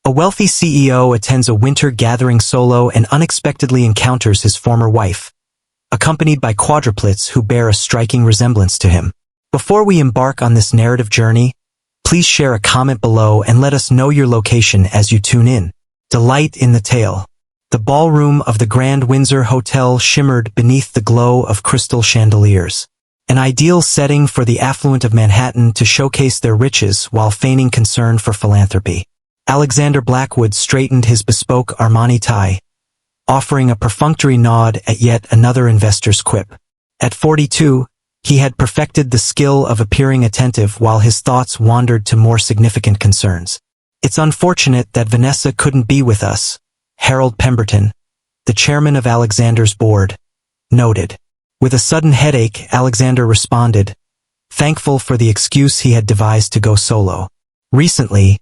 A wealthy CEO attends a winter gathering solo and unexpectedly encounters his former wife, accompanied by quadruplets who bear a striking resemblance to him. Before we embark on this narrative journey, please share a comment below and let us know your location as you tune in. Delight in the tale. The ballroom of the Grand Windsor Hotel shimmered beneath the glow of crystal chandeliers. An ideal setting for the affluent of Manhattan to showcase their riches while feigning concern for philanthropy. Alexander Blackwood straightened his bespoke Armani tie, offering a perfunctory nod at yet another investor's quip. At 42, he had perfected the skill of appearing attentive while his thoughts wandered to more significant concerns. It's unfortunate that Vanessa couldn't be with us, Harold Pemberton, the chairman of Alexander's board, noted. With a sudden headache, Alexander responded, thankful for the excuse he had devised to go solo. Recently,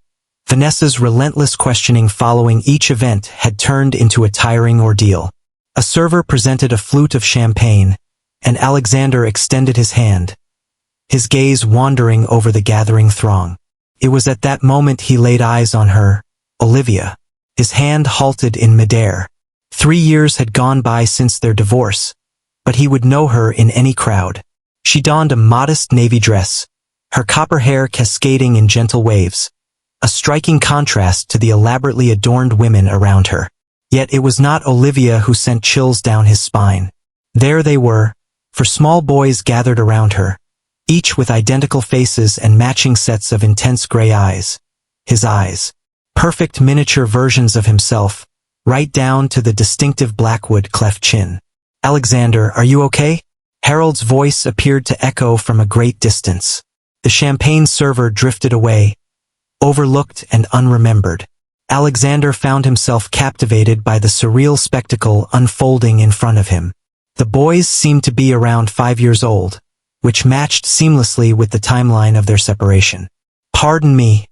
Vanessa's relentless questioning following each event had turned into a tiring ordeal. A server presented a flute of champagne, and Alexander extended his hand, his gaze wandering over the gathering throng. It was at that moment he laid eyes on her, Olivia. His hand halted in midair. 3 years had gone by since their divorce, but he would know her in any crowd. She donned a modest navy dress, her copper hair cascading in gentle waves, a striking contrast to the elaborately adorned women around her. Yet it was not Olivia who sent chills down his spine. There they were, 4 small boys gathered around her, each with identical faces and matching sets of intense gray eyes. His eyes, perfect miniature versions of himself, right down to the distinctive Blackwood cleft chin. Alexander, are you okay? Harold's voice appeared to echo from a great distance. The champagne server drifted away, overlooked and unremembered. Alexander found himself captivated by the surreal spectacle unfolding in front of him. The boys seemed to be around 5 years old, which matched seamlessly with the timeline of their separation. Pardon me,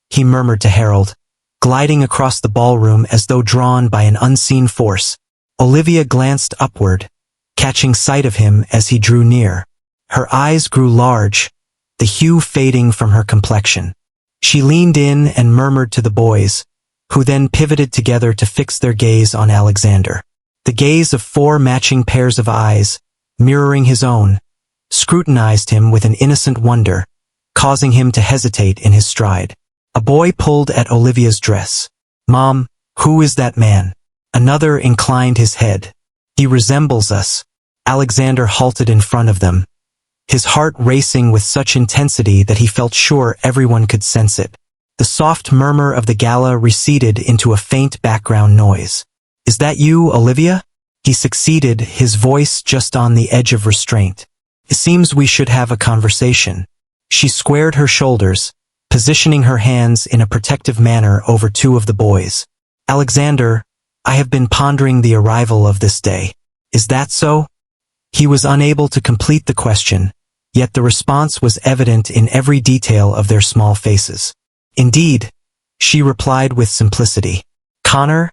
he murmured to Harold, gliding across the ballroom as though drawn by an unseen force. Olivia glanced upward, catching sight of him as he drew near. Her eyes grew large, the hue fading from her complexion. She leaned in and murmured to the boys, who then pivoted together to fix their gaze on Alexander. The gaze of 4 matching pairs of eyes, mirroring his own, scrutinized him with an innocent wonder, causing him to hesitate in his stride. A boy pulled at Olivia's dress. Mom, who is that man? Another inclined his head. He resembles us. Alexander halted in front of them, his heart racing with such intensity that he felt sure everyone could sense it. The soft murmur of the gala receded into a faint background noise. Is that you, Olivia? He succeeded, his voice just on the edge of restraint. It seems we should have a conversation. She squared her shoulders, positioning her hands in a protective manner over 2 of the boys. Alexander, I have been pondering the arrival of this day. Is that so? He was unable to complete the question, yet the response was evident in every detail of their small faces. Indeed, she replied with simplicity. Connor,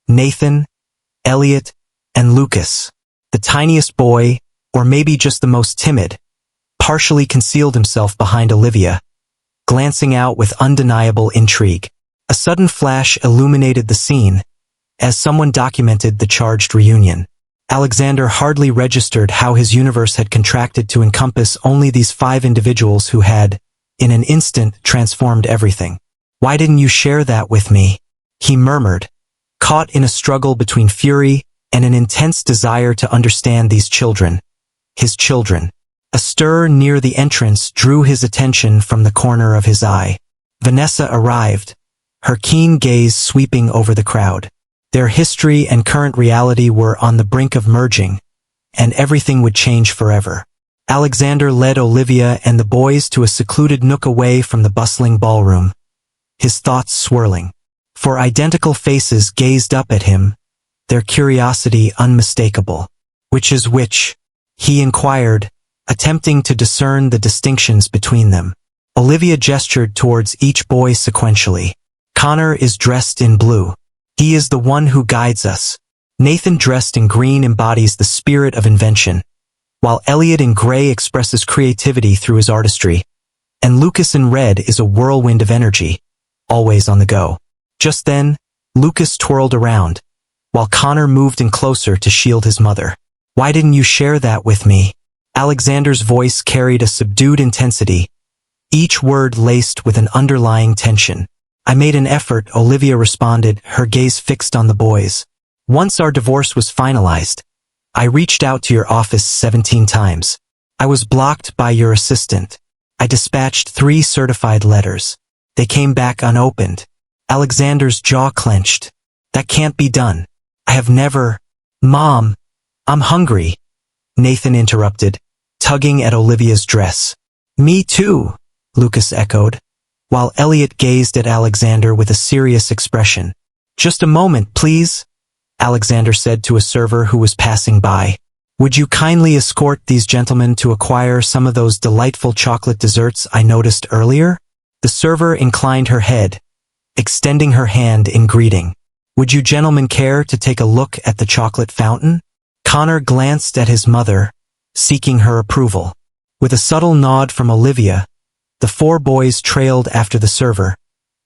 Nathan, Elliot, and Lucas. The tiniest boy, or maybe just the most timid, partially concealed himself behind Olivia, glancing out with undeniable intrigue. A sudden flash illuminated the scene, as someone documented the charged reunion. Alexander hardly registered how his universe had contracted to encompass only these 5 individuals who had, in an instant, transformed everything. Why didn't you share that with me? He murmured, caught in a struggle between fury and an intense desire to understand these children. His children. A stir near the entrance drew his attention from the corner of his eye. Vanessa arrived, her keen gaze sweeping over the crowd. Their history and current reality were on the brink of merging, and everything would change forever. Alexander led Olivia and the boys to a secluded nook away from the bustling ballroom, his thoughts swirling. 4 identical faces gazed up at him, their curiosity unmistakable. Which is which? He inquired, attempting to discern the distinctions between them. Olivia gestured towards each boy sequentially. Connor is dressed in blue. He is the one who guides us. Nathan, dressed in green, embodies the spirit of invention, while Elliot in gray expresses creativity through his artistry, and Lucas in red is a whirlwind of energy, always on the go. Just then, Lucas twirled around, while Connor moved in closer to shield his mother. Why didn't you share that with me? Alexander's voice carried a subdued intensity, each word laced with an underlying tension. I made an effort, Olivia responded, her gaze fixed on the boys. Once our divorce was finalized, I reached out to your office 17 times. I was blocked by your assistant. I dispatched 3 certified letters. They came back unopened. Alexander's jaw clenched. That can't be done. I have never… Mom, I'm hungry. Nathan interrupted, tugging at Olivia's dress. Me too, Lucas echoed, while Elliot gazed at Alexander with a serious expression. Just a moment, please, Alexander said to a server who was passing by. Would you kindly escort these gentlemen to acquire some of those delightful chocolate desserts I noticed earlier? The server inclined her head, extending her hand in greeting. Would you gentlemen care to take a look at the chocolate fountain? Connor glanced at his mother, seeking her approval. With a subtle nod from Olivia, the 4 boys trailed after the server,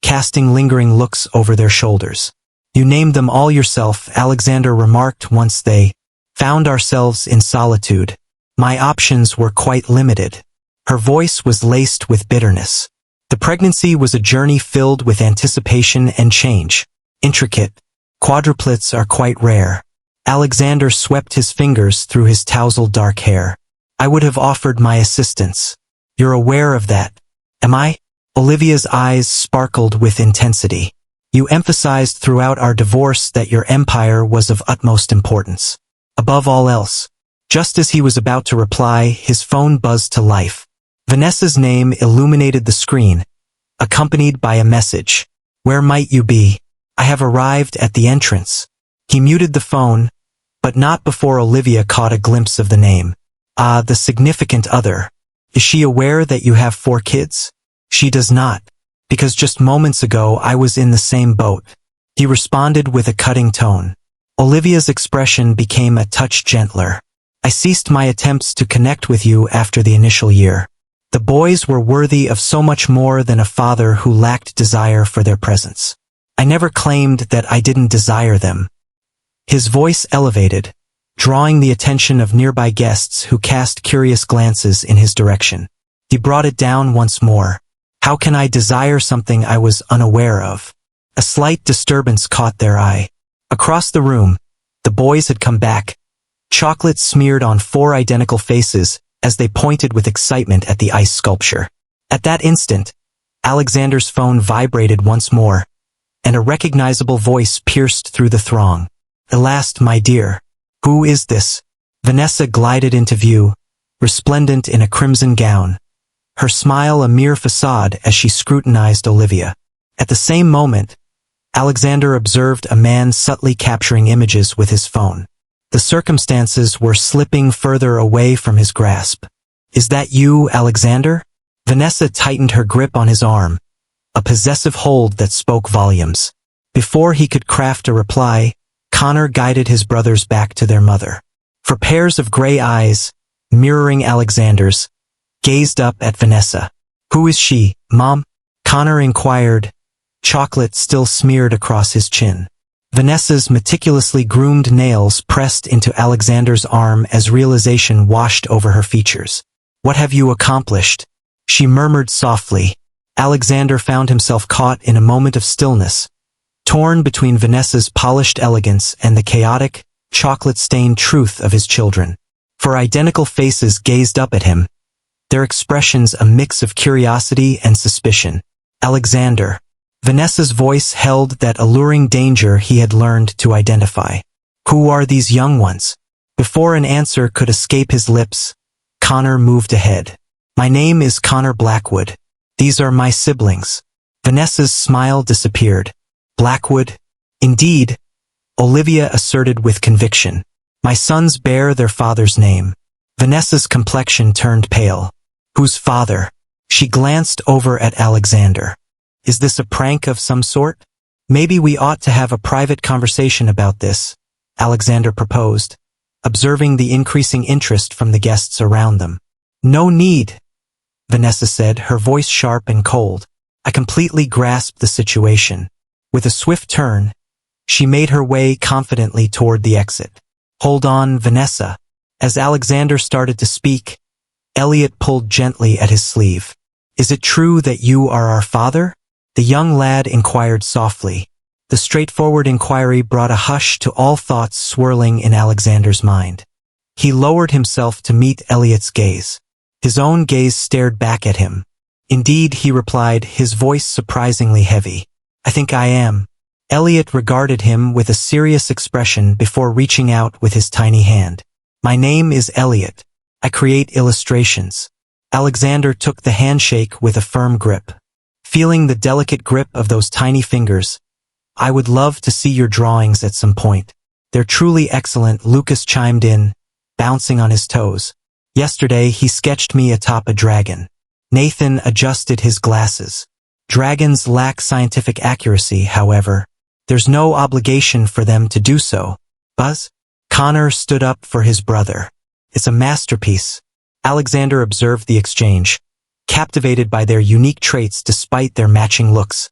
casting lingering looks over their shoulders. You named them all yourself, Alexander remarked once they found ourselves in solitude. My options were quite limited. Her voice was laced with bitterness. The pregnancy was a journey filled with anticipation and change. Intricate, quadruplets are quite rare. Alexander swept his fingers through his tousled dark hair. I would have offered my assistance. You're aware of that, am I? Olivia's eyes sparkled with intensity. You emphasized throughout our divorce that your empire was of utmost importance. Above all else. Just as he was about to reply, his phone buzzed to life. Vanessa's name illuminated the screen, accompanied by a message. Where might you be? I have arrived at the entrance. He muted the phone, but not before Olivia caught a glimpse of the name. Ah, the significant other. Is she aware that you have 4 kids? She does not, because just moments ago I was in the same boat. He responded with a cutting tone. Olivia's expression became a touch gentler. I ceased my attempts to connect with you after the initial year. The boys were worthy of so much more than a father who lacked desire for their presence. I never claimed that I didn't desire them. His voice elevated, drawing the attention of nearby guests who cast curious glances in his direction. He brought it down once more. How can I desire something I was unaware of? A slight disturbance caught their eye. Across the room, the boys had come back, chocolate smeared on 4 identical faces as they pointed with excitement at the ice sculpture. At that instant, Alexander's phone vibrated once more, and a recognizable voice pierced through the throng. Alas, my dear, who is this? Vanessa glided into view, resplendent in a crimson gown, her smile a mere facade as she scrutinized Olivia. At the same moment, Alexander observed a man subtly capturing images with his phone. The circumstances were slipping further away from his grasp. Is that you, Alexander? Vanessa tightened her grip on his arm, a possessive hold that spoke volumes. Before he could craft a reply, Connor guided his brothers back to their mother. For pairs of gray eyes, mirroring Alexander's, gazed up at Vanessa. Who is she, Mom? Connor inquired, chocolate still smeared across his chin. Vanessa's meticulously groomed nails pressed into Alexander's arm as realization washed over her features. What have you accomplished? She murmured softly. Alexander found himself caught in a moment of stillness, torn between Vanessa's polished elegance and the chaotic, chocolate-stained truth of his children. 4 identical faces gazed up at him, their expressions a mix of curiosity and suspicion. Alexander. Vanessa's voice held that alluring danger he had learned to identify. Who are these young ones? Before an answer could escape his lips, Connor moved ahead. My name is Connor Blackwood. These are my siblings. Vanessa's smile disappeared. Blackwood? Indeed, Olivia asserted with conviction. My sons bear their father's name. Vanessa's complexion turned pale. Whose father? She glanced over at Alexander. Is this a prank of some sort? Maybe we ought to have a private conversation about this, Alexander proposed, observing the increasing interest from the guests around them. No need, Vanessa said, her voice sharp and cold. I completely grasped the situation. With a swift turn, she made her way confidently toward the exit. "Hold on, Vanessa." As Alexander started to speak, Elliot pulled gently at his sleeve. "Is it true that you are our father?" The young lad inquired softly. The straightforward inquiry brought a hush to all thoughts swirling in Alexander's mind. He lowered himself to meet Elliot's gaze. His own gaze stared back at him. "Indeed," he replied, his voice surprisingly heavy. "I think I am." Elliot regarded him with a serious expression before reaching out with his tiny hand. "My name is Elliot. I create illustrations." Alexander took the handshake with a firm grip. Feeling the delicate grip of those tiny fingers, "I would love to see your drawings at some point. They're truly excellent," Lucas chimed in, bouncing on his toes. "Yesterday he sketched me atop a dragon." Nathan adjusted his glasses. "Dragons lack scientific accuracy, however. There's no obligation for them to do so." "Buzz?" Connor stood up for his brother. "It's a masterpiece." Alexander observed the exchange, captivated by their unique traits despite their matching looks.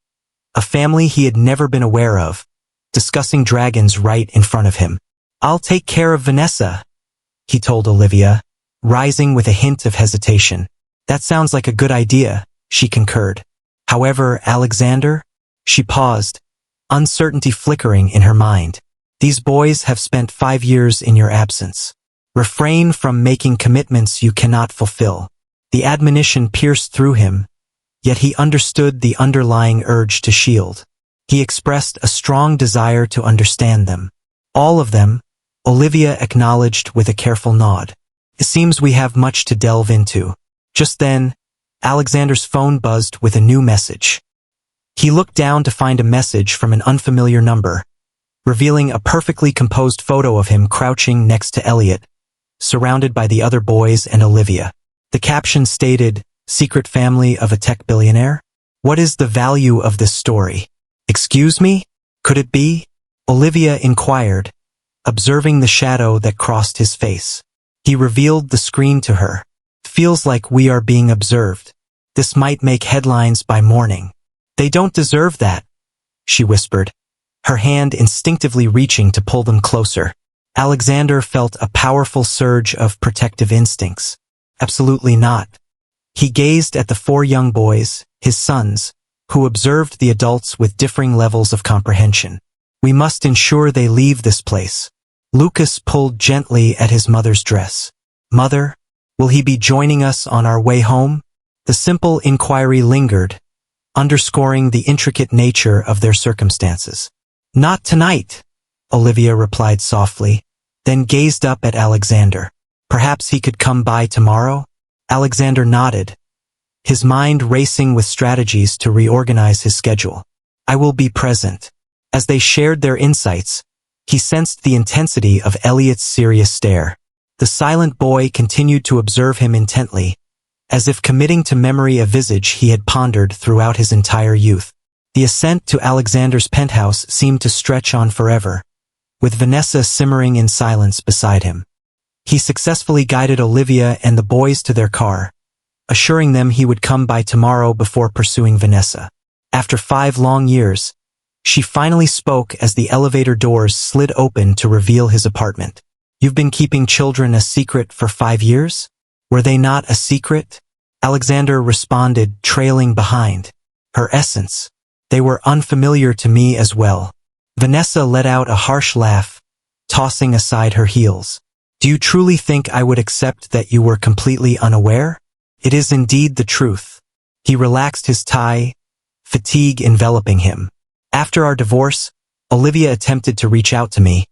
A family he had never been aware of, discussing dragons right in front of him. "I'll take care of Vanessa," he told Olivia, rising with a hint of hesitation. "That sounds like a good idea," she concurred. "However, Alexander?" She paused, uncertainty flickering in her mind. "These boys have spent 5 years in your absence. Refrain from making commitments you cannot fulfill." The admonition pierced through him, yet he understood the underlying urge to shield. He expressed a strong desire to understand them. "All of them," Olivia acknowledged with a careful nod. "It seems we have much to delve into." Just then, Alexander's phone buzzed with a new message. He looked down to find a message from an unfamiliar number, revealing a perfectly composed photo of him crouching next to Elliot, surrounded by the other boys and Olivia. The caption stated, "Secret family of a tech billionaire? What is the value of this story?" "Excuse me? Could it be?" Olivia inquired, observing the shadow that crossed his face. He revealed the screen to her. "Feels like we are being observed. This might make headlines by morning." "They don't deserve that," she whispered, her hand instinctively reaching to pull them closer. Alexander felt a powerful surge of protective instincts. "Absolutely not." He gazed at the 4 young boys, his sons, who observed the adults with differing levels of comprehension. "We must ensure they leave this place." Lucas pulled gently at his mother's dress. "Mother, will he be joining us on our way home?" The simple inquiry lingered, underscoring the intricate nature of their circumstances. "Not tonight," Olivia replied softly, then gazed up at Alexander. "Perhaps he could come by tomorrow?" Alexander nodded, his mind racing with strategies to reorganize his schedule. "I will be present." As they shared their insights, he sensed the intensity of Elliot's serious stare. The silent boy continued to observe him intently, as if committing to memory a visage he had pondered throughout his entire youth. The ascent to Alexander's penthouse seemed to stretch on forever, with Vanessa simmering in silence beside him. He successfully guided Olivia and the boys to their car, assuring them he would come by tomorrow before pursuing Vanessa. After 5 long years, she finally spoke as the elevator doors slid open to reveal his apartment. "You've been keeping children a secret for 5 years? Were they not a secret?" Alexander responded, trailing behind. "Her essence. They were unfamiliar to me as well." Vanessa let out a harsh laugh, tossing aside her heels. "Do you truly think I would accept that you were completely unaware?" "It is indeed the truth." He relaxed his tie, fatigue enveloping him. "After our divorce, Olivia attempted to reach out to me,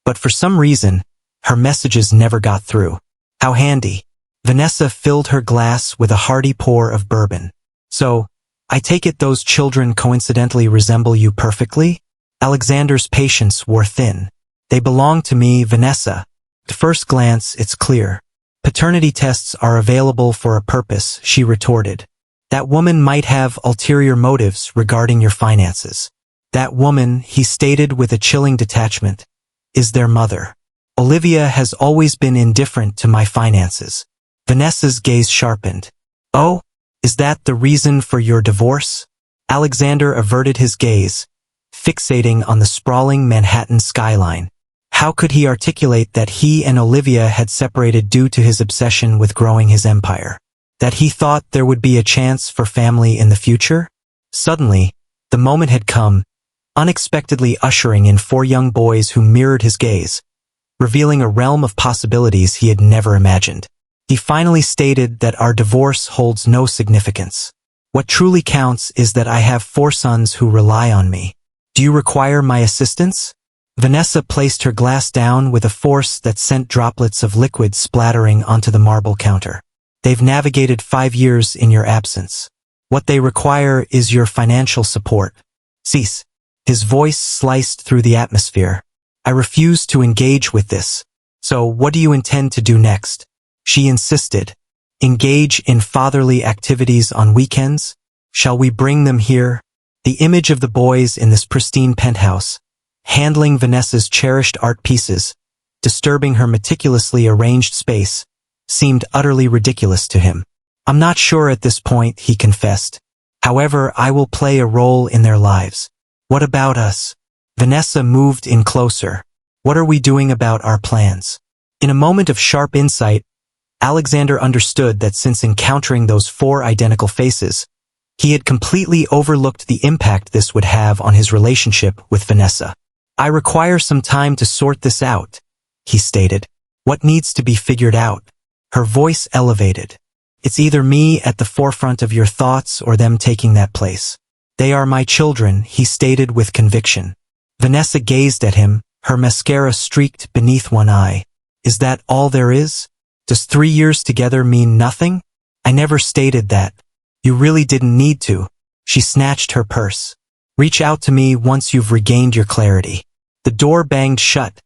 but for some reason, her messages never got through." "How handy." Vanessa filled her glass with a hearty pour of bourbon. "So, I take it those children coincidentally resemble you perfectly?" Alexander's patience wore thin. "They belong to me, Vanessa. At first glance, it's clear. Paternity tests are available for a purpose," she retorted. "That woman might have ulterior motives regarding your finances." "That woman," he stated with a chilling detachment, "is their mother. Olivia has always been indifferent to my finances." Vanessa's gaze sharpened. "Oh, is that the reason for your divorce?" Alexander averted his gaze, fixating on the sprawling Manhattan skyline. How could he articulate that he and Olivia had separated due to his obsession with growing his empire? That he thought there would be a chance for family in the future? Suddenly, the moment had come, unexpectedly ushering in 4 young boys who mirrored his gaze, revealing a realm of possibilities he had never imagined. He finally stated that our divorce holds no significance. What truly counts is that I have 4 sons who rely on me. Do you require my assistance? Vanessa placed her glass down with a force that sent droplets of liquid splattering onto the marble counter. They've navigated 5 years in your absence. What they require is your financial support. Cease. His voice sliced through the atmosphere. I refuse to engage with this. So what do you intend to do next? She insisted. Engage in fatherly activities on weekends? Shall we bring them here? The image of the boys in this pristine penthouse, handling Vanessa's cherished art pieces, disturbing her meticulously arranged space, seemed utterly ridiculous to him. I'm not sure at this point, he confessed. However, I will play a role in their lives. What about us? Vanessa moved in closer. What are we doing about our plans? In a moment of sharp insight, Alexander understood that since encountering those 4 identical faces, he had completely overlooked the impact this would have on his relationship with Vanessa. I require some time to sort this out, he stated. What needs to be figured out? Her voice elevated. It's either me at the forefront of your thoughts or them taking that place. They are my children, he stated with conviction. Vanessa gazed at him, her mascara streaked beneath one eye. Is that all there is? Does 3 years together mean nothing? I never stated that. You really didn't need to. She snatched her purse. Reach out to me once you've regained your clarity. The door banged shut,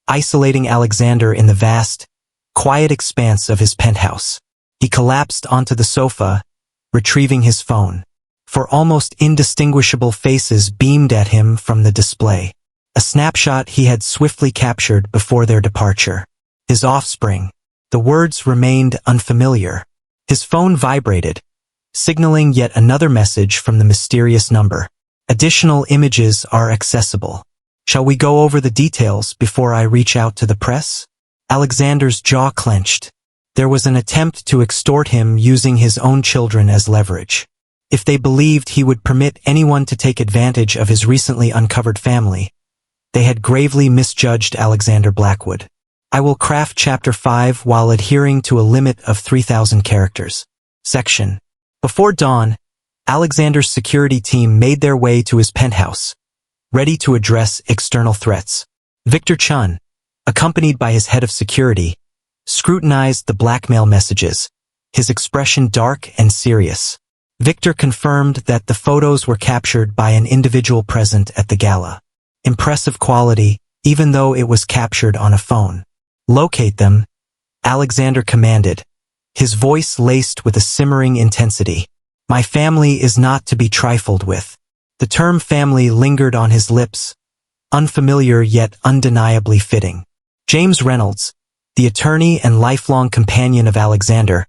isolating Alexander in the vast, quiet expanse of his penthouse. He collapsed onto the sofa, retrieving his phone. 4 almost indistinguishable faces beamed at him from the display. A snapshot he had swiftly captured before their departure. His offspring. The words remained unfamiliar. His phone vibrated, signaling yet another message from the mysterious number. Additional images are accessible. Shall we go over the details before I reach out to the press? Alexander's jaw clenched. There was an attempt to extort him using his own children as leverage. If they believed he would permit anyone to take advantage of his recently uncovered family, they had gravely misjudged Alexander Blackwood. I will craft Chapter 5 while adhering to a limit of 3,000 characters. Section. Before dawn, Alexander's security team made their way to his penthouse, ready to address external threats. Victor Chun, accompanied by his head of security, scrutinized the blackmail messages, his expression dark and serious. Victor confirmed that the photos were captured by an individual present at the gala. Impressive quality, even though it was captured on a phone. Locate them, Alexander commanded, his voice laced with a simmering intensity. My family is not to be trifled with. The term family lingered on his lips, unfamiliar yet undeniably fitting. James Reynolds, the attorney and lifelong companion of Alexander,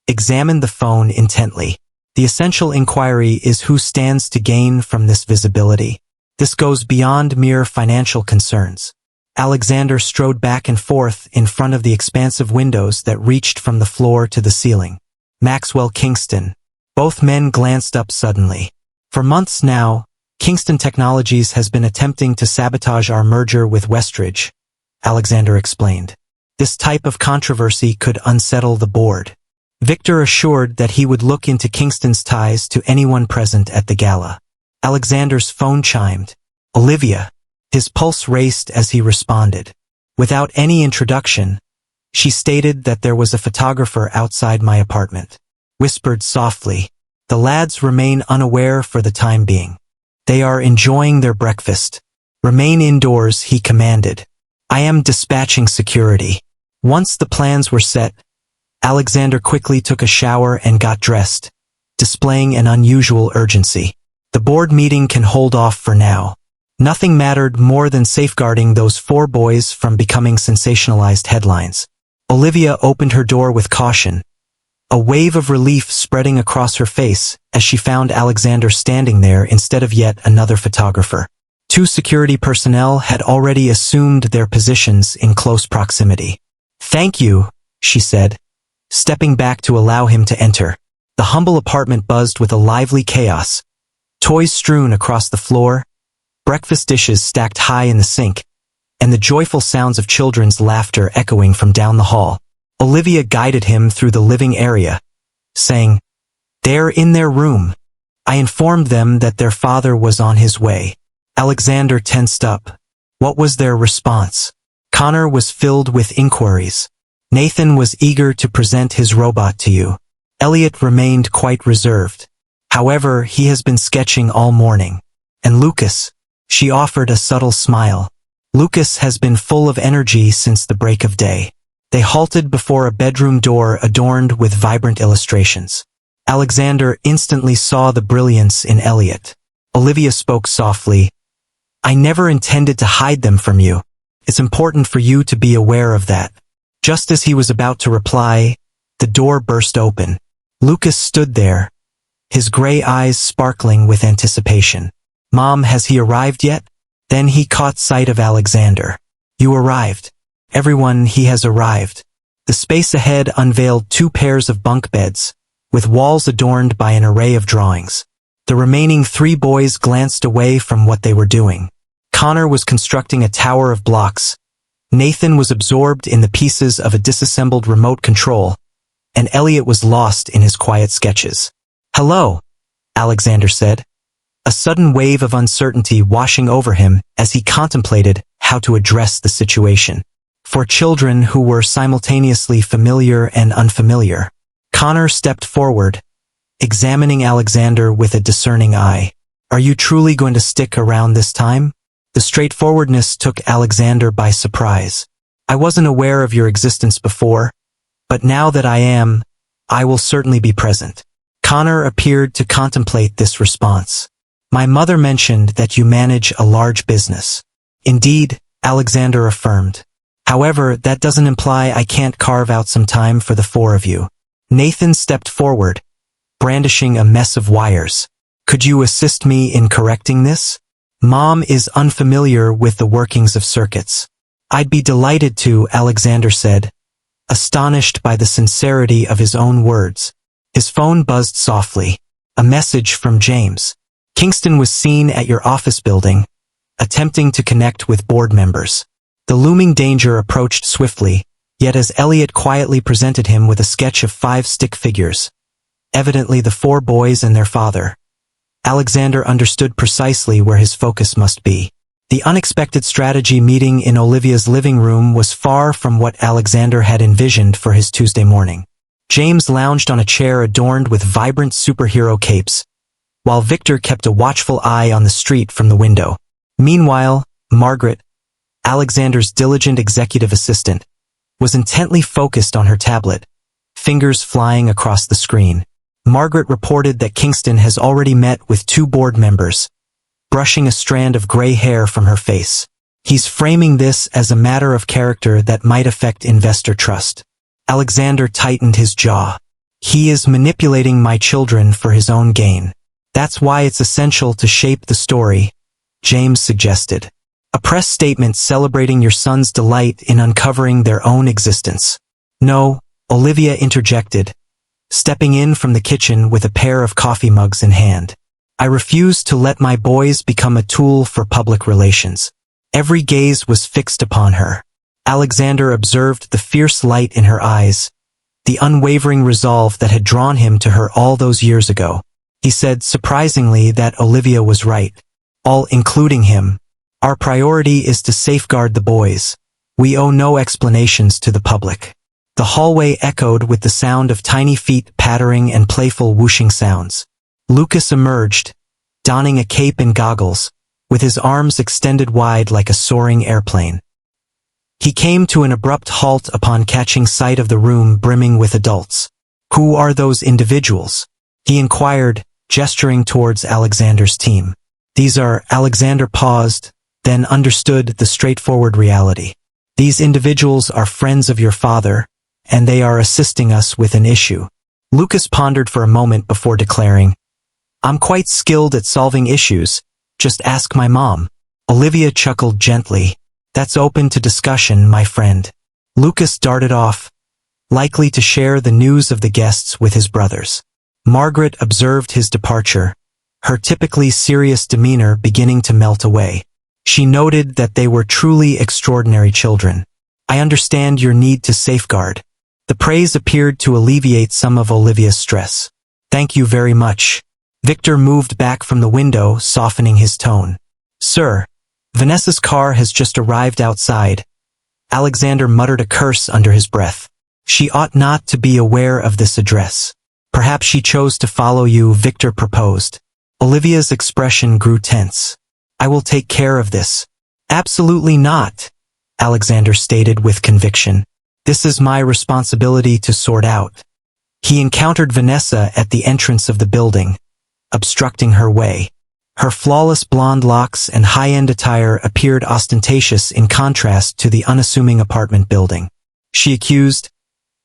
examined the phone intently. The essential inquiry is who stands to gain from this visibility. This goes beyond mere financial concerns. Alexander strode back and forth in front of the expansive windows that reached from the floor to the ceiling. Maxwell Kingston. Both men glanced up suddenly. For months now, Kingston Technologies has been attempting to sabotage our merger with Westridge, Alexander explained. This type of controversy could unsettle the board. Victor assured that he would look into Kingston's ties to anyone present at the gala. Alexander's phone chimed. Olivia. His pulse raced as he responded. Without any introduction, she stated that there was a photographer outside my apartment. Whispered softly. The lads remain unaware for the time being. They are enjoying their breakfast. Remain indoors, he commanded. I am dispatching security. Once the plans were set, Alexander quickly took a shower and got dressed, displaying an unusual urgency. The board meeting can hold off for now. Nothing mattered more than safeguarding those 4 boys from becoming sensationalized headlines. Olivia opened her door with caution, a wave of relief spreading across her face as she found Alexander standing there instead of yet another photographer. Two security personnel had already assumed their positions in close proximity. "Thank you," she said, stepping back to allow him to enter. The humble apartment buzzed with a lively chaos. Toys strewn across the floor, breakfast dishes stacked high in the sink, and the joyful sounds of children's laughter echoing from down the hall. Olivia guided him through the living area, saying, "They're in their room. I informed them that their father was on his way." Alexander tensed up. What was their response? Connor was filled with inquiries. Nathan was eager to present his robot to you. Elliot remained quite reserved. However, he has been sketching all morning. And Lucas? She offered a subtle smile. Lucas has been full of energy since the break of day. They halted before a bedroom door adorned with vibrant illustrations. Alexander instantly saw the brilliance in Elliot. Olivia spoke softly. "I never intended to hide them from you. It's important for you to be aware of that." Just as he was about to reply, the door burst open. Lucas stood there, his gray eyes sparkling with anticipation. "Mom, has he arrived yet?" Then he caught sight of Alexander. "You arrived. Everyone, he has arrived." The space ahead unveiled two pairs of bunk beds, with walls adorned by an array of drawings. The remaining three boys glanced away from what they were doing. Connor was constructing a tower of blocks. Nathan was absorbed in the pieces of a disassembled remote control, and Elliot was lost in his quiet sketches. "Hello," Alexander said, a sudden wave of uncertainty washing over him as he contemplated how to address the situation. For children who were simultaneously familiar and unfamiliar, Connor stepped forward, examining Alexander with a discerning eye. "Are you truly going to stick around this time?" The straightforwardness took Alexander by surprise. "I wasn't aware of your existence before, but now that I am, I will certainly be present." Connor appeared to contemplate this response. "My mother mentioned that you manage a large business." "Indeed," Alexander affirmed. "However, that doesn't imply I can't carve out some time for the four of you." Nathan stepped forward, brandishing a mess of wires. "Could you assist me in correcting this? Mom is unfamiliar with the workings of circuits." "I'd be delighted to," Alexander said, astonished by the sincerity of his own words. His phone buzzed softly. A message from James. "Kingston was seen at your office building, attempting to connect with board members." The looming danger approached swiftly, yet as Elliot quietly presented him with a sketch of 5 stick figures, evidently the 4 boys and their father, Alexander understood precisely where his focus must be. The unexpected strategy meeting in Olivia's living room was far from what Alexander had envisioned for his Tuesday morning. James lounged on a chair adorned with vibrant superhero capes, while Victor kept a watchful eye on the street from the window. Meanwhile, Margaret, Alexander's diligent executive assistant, was intently focused on her tablet, fingers flying across the screen. Margaret reported that Kingston has already met with 2 board members, brushing a strand of gray hair from her face. "He's framing this as a matter of character that might affect investor trust." Alexander tightened his jaw. "He is manipulating my children for his own gain. That's why it's essential to shape the story," James suggested. "A press statement celebrating your son's delight in uncovering their own existence." "No," Olivia interjected, stepping in from the kitchen with a pair of coffee mugs in hand. "I refuse to let my boys become a tool for public relations." Every gaze was fixed upon her. Alexander observed the fierce light in her eyes, the unwavering resolve that had drawn him to her all those years ago. He said surprisingly that Olivia was right. "All including him. Our priority is to safeguard the boys. We owe no explanations to the public." The hallway echoed with the sound of tiny feet pattering and playful whooshing sounds. Lucas emerged, donning a cape and goggles, with his arms extended wide like a soaring airplane. He came to an abrupt halt upon catching sight of the room brimming with adults. "Who are those individuals?" he inquired, gesturing towards Alexander's team. "These are..." Alexander paused, then understood the straightforward reality. "These individuals are friends of your father, and they are assisting us with an issue." Lucas pondered for a moment before declaring, "I'm quite skilled at solving issues, just ask my mom." Olivia chuckled gently. That's open to discussion, my friend. Lucas darted off, likely to share the news of the guests with his brothers. Margaret observed his departure, her typically serious demeanor beginning to melt away. She noted that they were truly extraordinary children. I understand your need to safeguard. The praise appeared to alleviate some of Olivia's stress. Thank you very much. Victor moved back from the window, softening his tone. Sir, Vanessa's car has just arrived outside. Alexander muttered a curse under his breath. She ought not to be aware of this address. Perhaps she chose to follow you, Victor proposed. Olivia's expression grew tense. I will take care of this. Absolutely not, Alexander stated with conviction. This is my responsibility to sort out. He encountered Vanessa at the entrance of the building, obstructing her way. Her flawless blonde locks and high-end attire appeared ostentatious in contrast to the unassuming apartment building. She accused,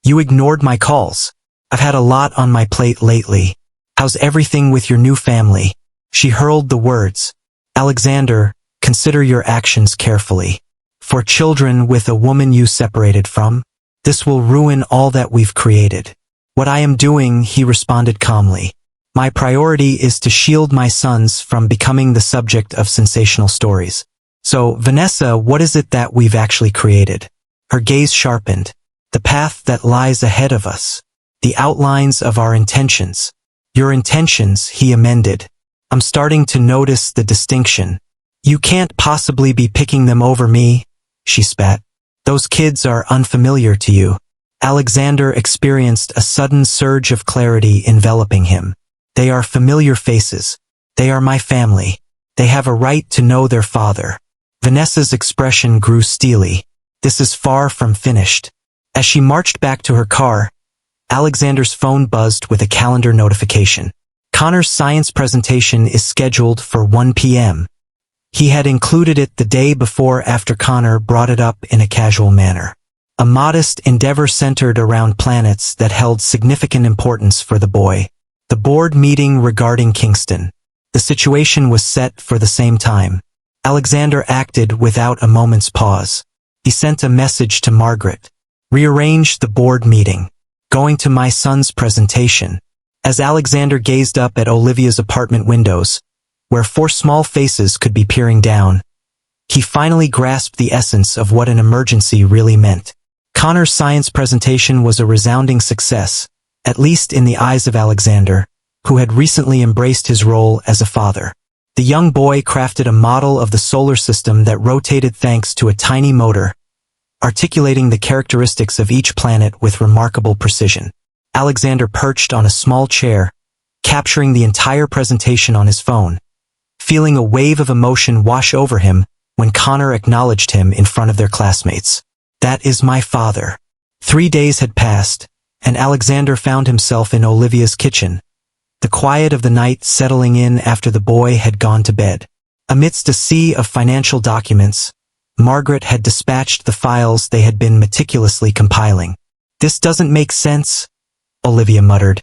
You ignored my calls. I've had a lot on my plate lately. How's everything with your new family? She hurled the words. Alexander, consider your actions carefully. For children with a woman you separated from, this will ruin all that we've created. What I am doing, he responded calmly. My priority is to shield my sons from becoming the subject of sensational stories. So, Vanessa, what is it that we've actually created? Her gaze sharpened. The path that lies ahead of us. The outlines of our intentions. Your intentions, he amended. I'm starting to notice the distinction. You can't possibly be picking them over me, she spat. Those kids are unfamiliar to you. Alexander experienced a sudden surge of clarity enveloping him. They are familiar faces. They are my family. They have a right to know their father. Vanessa's expression grew steely. This is far from finished. As she marched back to her car, Alexander's phone buzzed with a calendar notification. Connor's science presentation is scheduled for 1 p.m. He had included it the day before after Connor brought it up in a casual manner. A modest endeavor centered around planets that held significant importance for the boy. The board meeting regarding Kingston. The situation was set for the same time. Alexander acted without a moment's pause. He sent a message to Margaret. Rearrange the board meeting. Going to my son's presentation. As Alexander gazed up at Olivia's apartment windows, where 4 small faces could be peering down, he finally grasped the essence of what an emergency really meant. Connor's science presentation was a resounding success, at least in the eyes of Alexander, who had recently embraced his role as a father. The young boy crafted a model of the solar system that rotated thanks to a tiny motor, articulating the characteristics of each planet with remarkable precision. Alexander perched on a small chair, capturing the entire presentation on his phone, feeling a wave of emotion wash over him when Connor acknowledged him in front of their classmates. That is my father. 3 days had passed, and Alexander found himself in Olivia's kitchen, the quiet of the night settling in after the boy had gone to bed. Amidst a sea of financial documents, Margaret had dispatched the files they had been meticulously compiling. This doesn't make sense, Olivia muttered,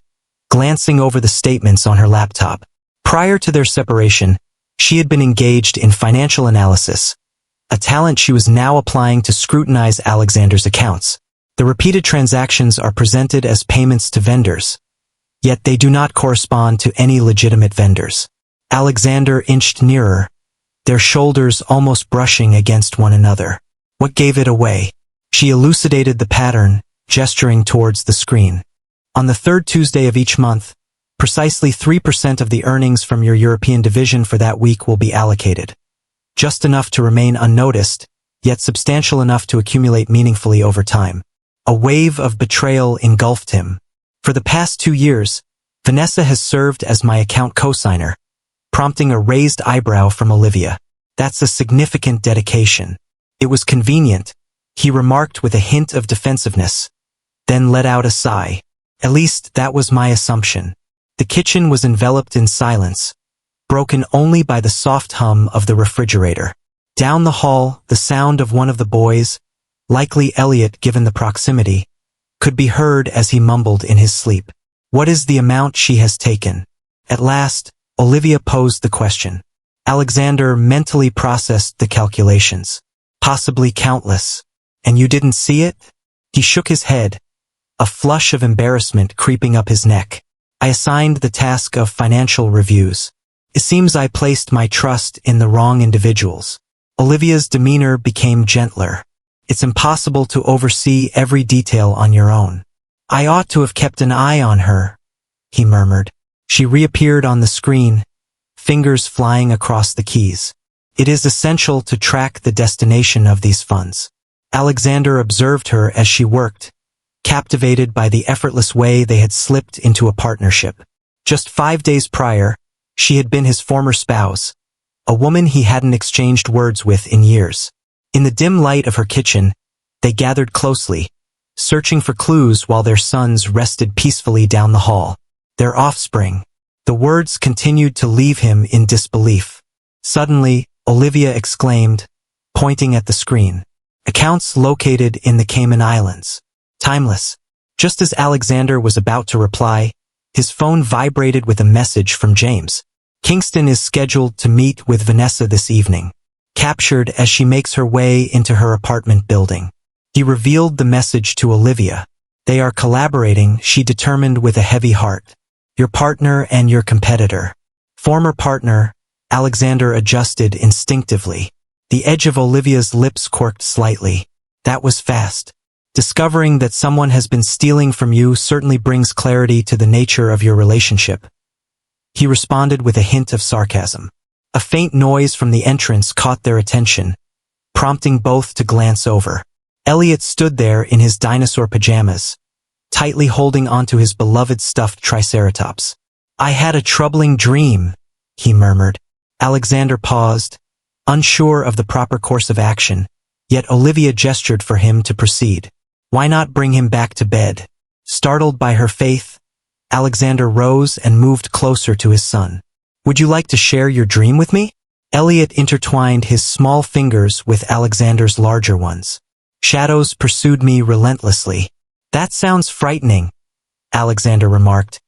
glancing over the statements on her laptop. Prior to their separation, she had been engaged in financial analysis, a talent she was now applying to scrutinize Alexander's accounts. The repeated transactions are presented as payments to vendors, yet they do not correspond to any legitimate vendors. Alexander inched nearer, their shoulders almost brushing against one another. What gave it away? She elucidated the pattern, gesturing towards the screen. On the 3rd Tuesday of each month, precisely 3% of the earnings from your European division for that week will be allocated. Just enough to remain unnoticed, yet substantial enough to accumulate meaningfully over time. A wave of betrayal engulfed him. For the past 2 years, Vanessa has served as my account co-signer, prompting a raised eyebrow from Olivia. That's a significant dedication. It was convenient, he remarked with a hint of defensiveness, then let out a sigh. At least that was my assumption. The kitchen was enveloped in silence, broken only by the soft hum of the refrigerator. Down the hall, the sound of one of the boys, likely Elliot given the proximity, could be heard as he mumbled in his sleep. What is the amount she has taken? At last, Olivia posed the question. Alexander mentally processed the calculations. Possibly countless. And you didn't see it? He shook his head, a flush of embarrassment creeping up his neck. I assigned the task of financial reviews. It seems I placed my trust in the wrong individuals. Olivia's demeanor became gentler. It's impossible to oversee every detail on your own. I ought to have kept an eye on her, he murmured. She reappeared on the screen, fingers flying across the keys. It is essential to track the destination of these funds. Alexander observed her as she worked, captivated by the effortless way they had slipped into a partnership. Just 5 days prior, she had been his former spouse, a woman he hadn't exchanged words with in years. In the dim light of her kitchen, they gathered closely, searching for clues while their sons rested peacefully down the hall. Their offspring. The words continued to leave him in disbelief. Suddenly, Olivia exclaimed, pointing at the screen. Accounts located in the Cayman Islands. Timeless. Just as Alexander was about to reply, his phone vibrated with a message from James. Kingston is scheduled to meet with Vanessa this evening. Captured as she makes her way into her apartment building. He revealed the message to Olivia. They are collaborating, she determined with a heavy heart. Your partner and your competitor. Former partner, Alexander adjusted instinctively. The edge of Olivia's lips quirked slightly. That was fast. Discovering that someone has been stealing from you certainly brings clarity to the nature of your relationship. He responded with a hint of sarcasm. A faint noise from the entrance caught their attention, prompting both to glance over. Elliot stood there in his dinosaur pajamas, tightly holding onto his beloved stuffed triceratops. I had a troubling dream, he murmured. Alexander paused, unsure of the proper course of action, yet Olivia gestured for him to proceed. Why not bring him back to bed? Startled by her faith, Alexander rose and moved closer to his son. Would you like to share your dream with me? Elliot intertwined his small fingers with Alexander's larger ones. Shadows pursued me relentlessly. That sounds frightening, Alexander remarked,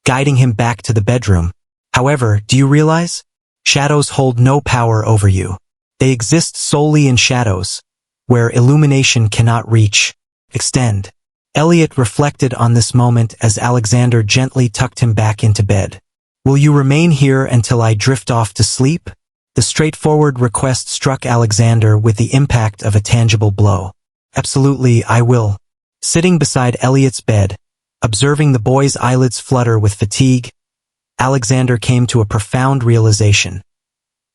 guiding him back to the bedroom. However, do you realize? Shadows hold no power over you. They exist solely in shadows, where illumination cannot reach, extend. Elliot reflected on this moment as Alexander gently tucked him back into bed. Will you remain here until I drift off to sleep? The straightforward request struck Alexander with the impact of a tangible blow. Absolutely, I will. Sitting beside Elliot's bed, observing the boy's eyelids flutter with fatigue, Alexander came to a profound realization.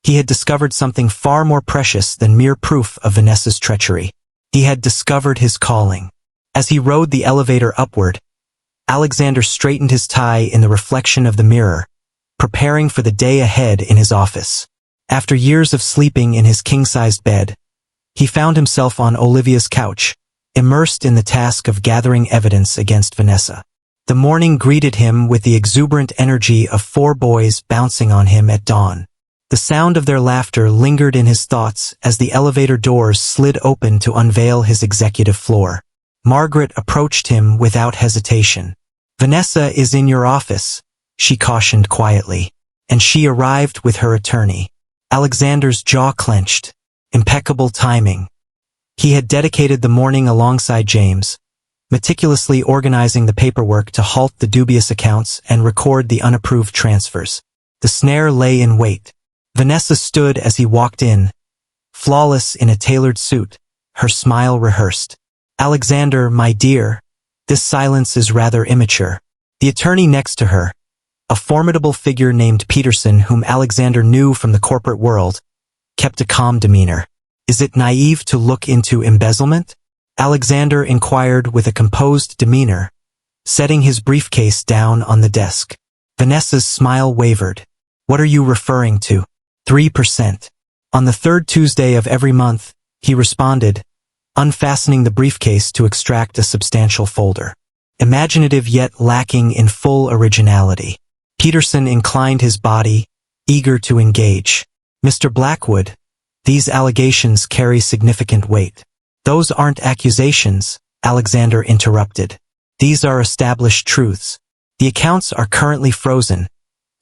He had discovered something far more precious than mere proof of Vanessa's treachery. He had discovered his calling. As he rode the elevator upward, Alexander straightened his tie in the reflection of the mirror, preparing for the day ahead in his office. After years of sleeping in his king-sized bed, he found himself on Olivia's couch, immersed in the task of gathering evidence against Vanessa. The morning greeted him with the exuberant energy of 4 boys bouncing on him at dawn. The sound of their laughter lingered in his thoughts as the elevator doors slid open to unveil his executive floor. Margaret approached him without hesitation. Vanessa is in your office, she cautioned quietly, and she arrived with her attorney. Alexander's jaw clenched. Impeccable timing. He had dedicated the morning alongside James, meticulously organizing the paperwork to halt the dubious accounts and record the unapproved transfers. The snare lay in wait. Vanessa stood as he walked in, flawless in a tailored suit, her smile rehearsed. Alexander, my dear, this silence is rather immature. The attorney next to her, a formidable figure named Peterson whom Alexander knew from the corporate world, kept a calm demeanor. Is it naive to look into embezzlement? Alexander inquired with a composed demeanor, setting his briefcase down on the desk. Vanessa's smile wavered. What are you referring to? 3%. On the 3rd Tuesday of every month, he responded, unfastening the briefcase to extract a substantial folder. Imaginative yet lacking in full originality. Peterson inclined his body, eager to engage. Mr. Blackwood, these allegations carry significant weight. Those aren't accusations, Alexander interrupted. These are established truths. The accounts are currently frozen,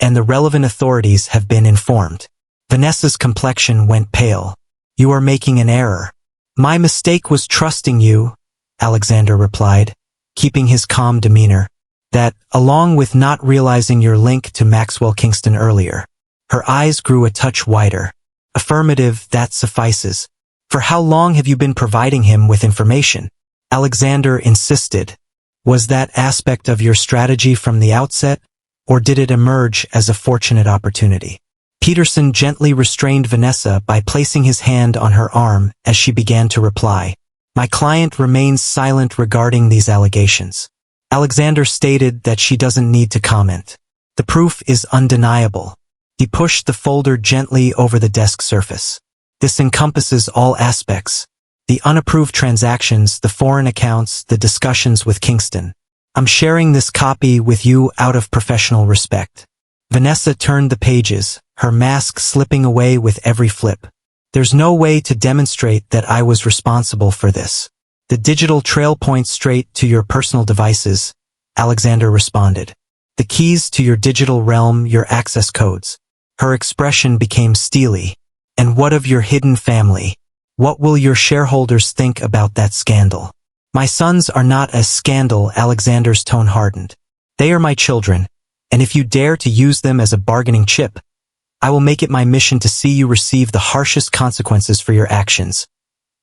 and the relevant authorities have been informed. Vanessa's complexion went pale. You are making an error. My mistake was trusting you, Alexander replied, keeping his calm demeanor. That, along with not realizing your link to Maxwell Kingston earlier. Her eyes grew a touch wider. Affirmative, that suffices. For how long have you been providing him with information? Alexander insisted. Was that aspect of your strategy from the outset, or did it emerge as a fortunate opportunity? Peterson gently restrained Vanessa by placing his hand on her arm as she began to reply. My client remains silent regarding these allegations. Alexander stated that she doesn't need to comment. The proof is undeniable. He pushed the folder gently over the desk surface. This encompasses all aspects. The unapproved transactions, the foreign accounts, the discussions with Kingston. I'm sharing this copy with you out of professional respect. Vanessa turned the pages, her mask slipping away with every flip. There's no way to demonstrate that I was responsible for this. The digital trail points straight to your personal devices, Alexander responded. The keys to your digital realm, your access codes. Her expression became steely. And what of your hidden family? What will your shareholders think about that scandal? My sons are not a scandal, Alexander's tone hardened. They are my children, and if you dare to use them as a bargaining chip, I will make it my mission to see you receive the harshest consequences for your actions.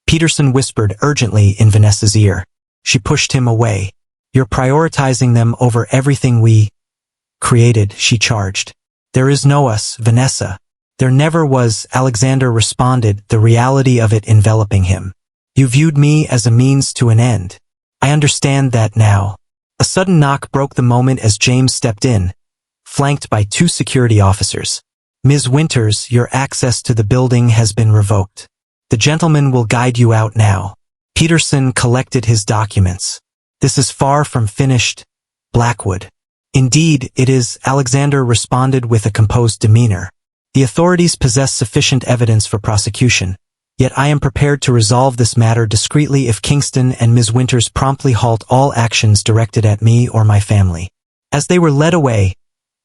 Peterson whispered urgently in Vanessa's ear. She pushed him away. You're prioritizing them over everything we created, she charged. There is no us, Vanessa. There never was, Alexander responded, the reality of it enveloping him. You viewed me as a means to an end. I understand that now. A sudden knock broke the moment as James stepped in, flanked by 2 security officers. Ms. Winters, your access to the building has been revoked. The gentleman will guide you out now. Peterson collected his documents. This is far from finished, Blackwood. Indeed, it is, Alexander responded with a composed demeanor. The authorities possess sufficient evidence for prosecution, yet I am prepared to resolve this matter discreetly if Kingston and Ms. Winters promptly halt all actions directed at me or my family. As they were led away,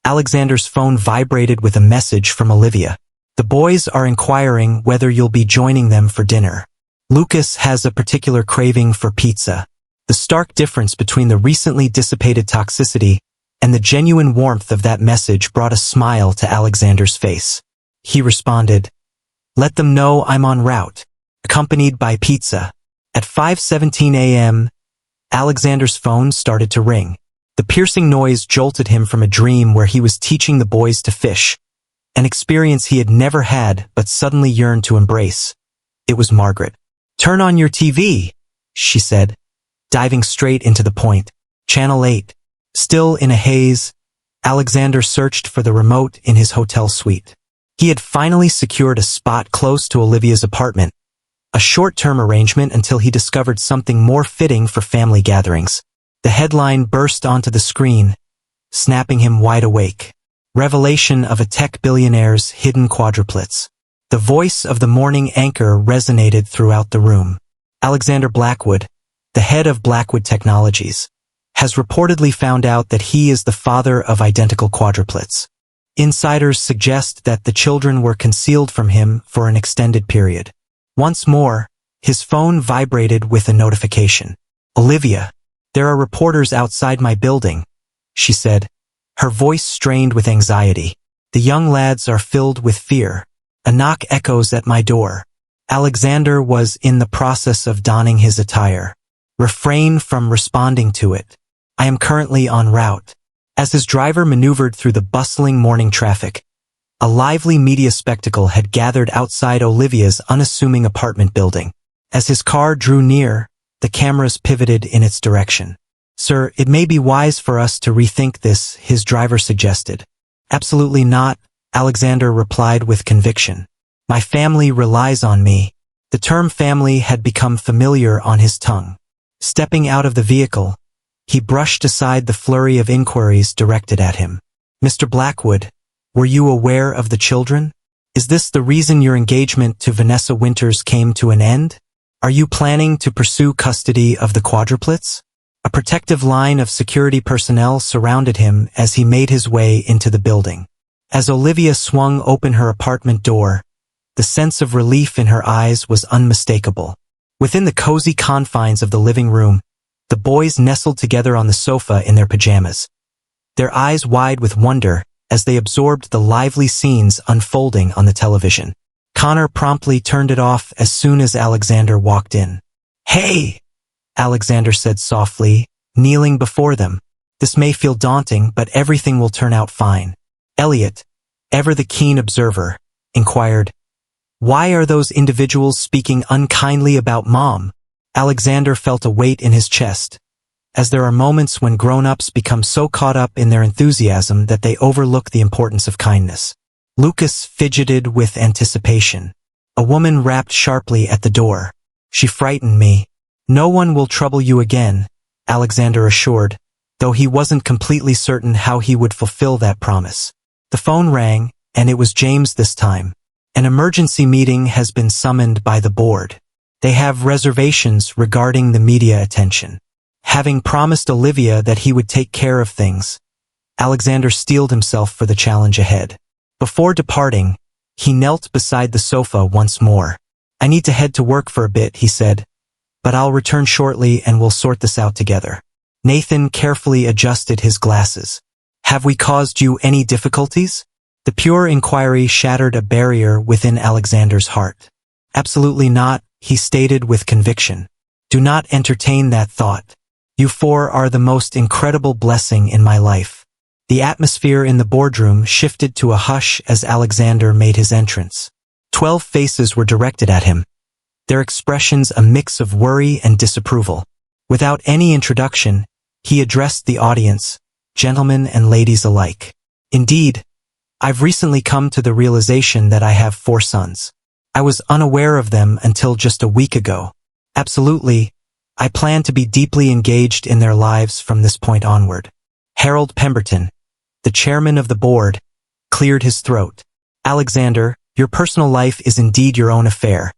Alexander's phone vibrated with a message from Olivia. The boys are inquiring whether you'll be joining them for dinner. Lucas has a particular craving for pizza. The stark difference between the recently dissipated toxicity and the genuine warmth of that message brought a smile to Alexander's face. He responded, let them know I'm en route, accompanied by pizza. At 5:17 a.m., Alexander's phone started to ring. The piercing noise jolted him from a dream where he was teaching the boys to fish, an experience he had never had but suddenly yearned to embrace. It was Margaret. Turn on your TV, she said, diving straight into the point. Channel 8. Still in a haze, Alexander searched for the remote in his hotel suite. He had finally secured a spot close to Olivia's apartment, a short-term arrangement until he discovered something more fitting for family gatherings. The headline burst onto the screen, snapping him wide awake. Revelation of a tech billionaire's hidden quadruplets. The voice of the morning anchor resonated throughout the room. Alexander Blackwood, the head of Blackwood Technologies, has reportedly found out that he is the father of identical quadruplets. Insiders suggest that the children were concealed from him for an extended period. Once more, his phone vibrated with a notification. Olivia, there are reporters outside my building, she said, her voice strained with anxiety. The young lads are filled with fear. A knock echoes at my door. Alexander was in the process of donning his attire. Refrain from responding to it. I am currently en route. As his driver maneuvered through the bustling morning traffic, a lively media spectacle had gathered outside Olivia's unassuming apartment building. As his car drew near, the cameras pivoted in its direction. Sir, it may be wise for us to rethink this, his driver suggested. Absolutely not, Alexander replied with conviction. My family relies on me. The term family had become familiar on his tongue. Stepping out of the vehicle, he brushed aside the flurry of inquiries directed at him. Mr. Blackwood, were you aware of the children? Is this the reason your engagement to Vanessa Winters came to an end? Are you planning to pursue custody of the quadruplets? A protective line of security personnel surrounded him as he made his way into the building. As Olivia swung open her apartment door, the sense of relief in her eyes was unmistakable. Within the cozy confines of the living room, the boys nestled together on the sofa in their pajamas, their eyes wide with wonder as they absorbed the lively scenes unfolding on the television. Connor promptly turned it off as soon as Alexander walked in. "Hey!" Alexander said softly, kneeling before them. "This may feel daunting, but everything will turn out fine." Elliot, ever the keen observer, inquired, "Why are those individuals speaking unkindly about Mom?" Alexander felt a weight in his chest, as there are moments when grown-ups become so caught up in their enthusiasm that they overlook the importance of kindness. Lucas fidgeted with anticipation. A woman rapped sharply at the door. "She frightened me." "No one will trouble you again," Alexander assured, though he wasn't completely certain how he would fulfill that promise. The phone rang, and it was James this time. "An emergency meeting has been summoned by the board. They have reservations regarding the media attention." Having promised Olivia that he would take care of things, Alexander steeled himself for the challenge ahead. Before departing, he knelt beside the sofa once more. "I need to head to work for a bit," he said, "but I'll return shortly and we'll sort this out together." Nathan carefully adjusted his glasses. "Have we caused you any difficulties?" The pure inquiry shattered a barrier within Alexander's heart. "Absolutely not," he stated with conviction. "Do not entertain that thought. You four are the most incredible blessing in my life." The atmosphere in the boardroom shifted to a hush as Alexander made his entrance. 12 faces were directed at him, their expressions a mix of worry and disapproval. Without any introduction, he addressed the audience, gentlemen and ladies alike. "Indeed, I've recently come to the realization that I have 4 sons. I was unaware of them until just a week ago. Absolutely, I plan to be deeply engaged in their lives from this point onward." Harold Pemberton, the chairman of the board, cleared his throat. "Alexander, your personal life is indeed your own affair.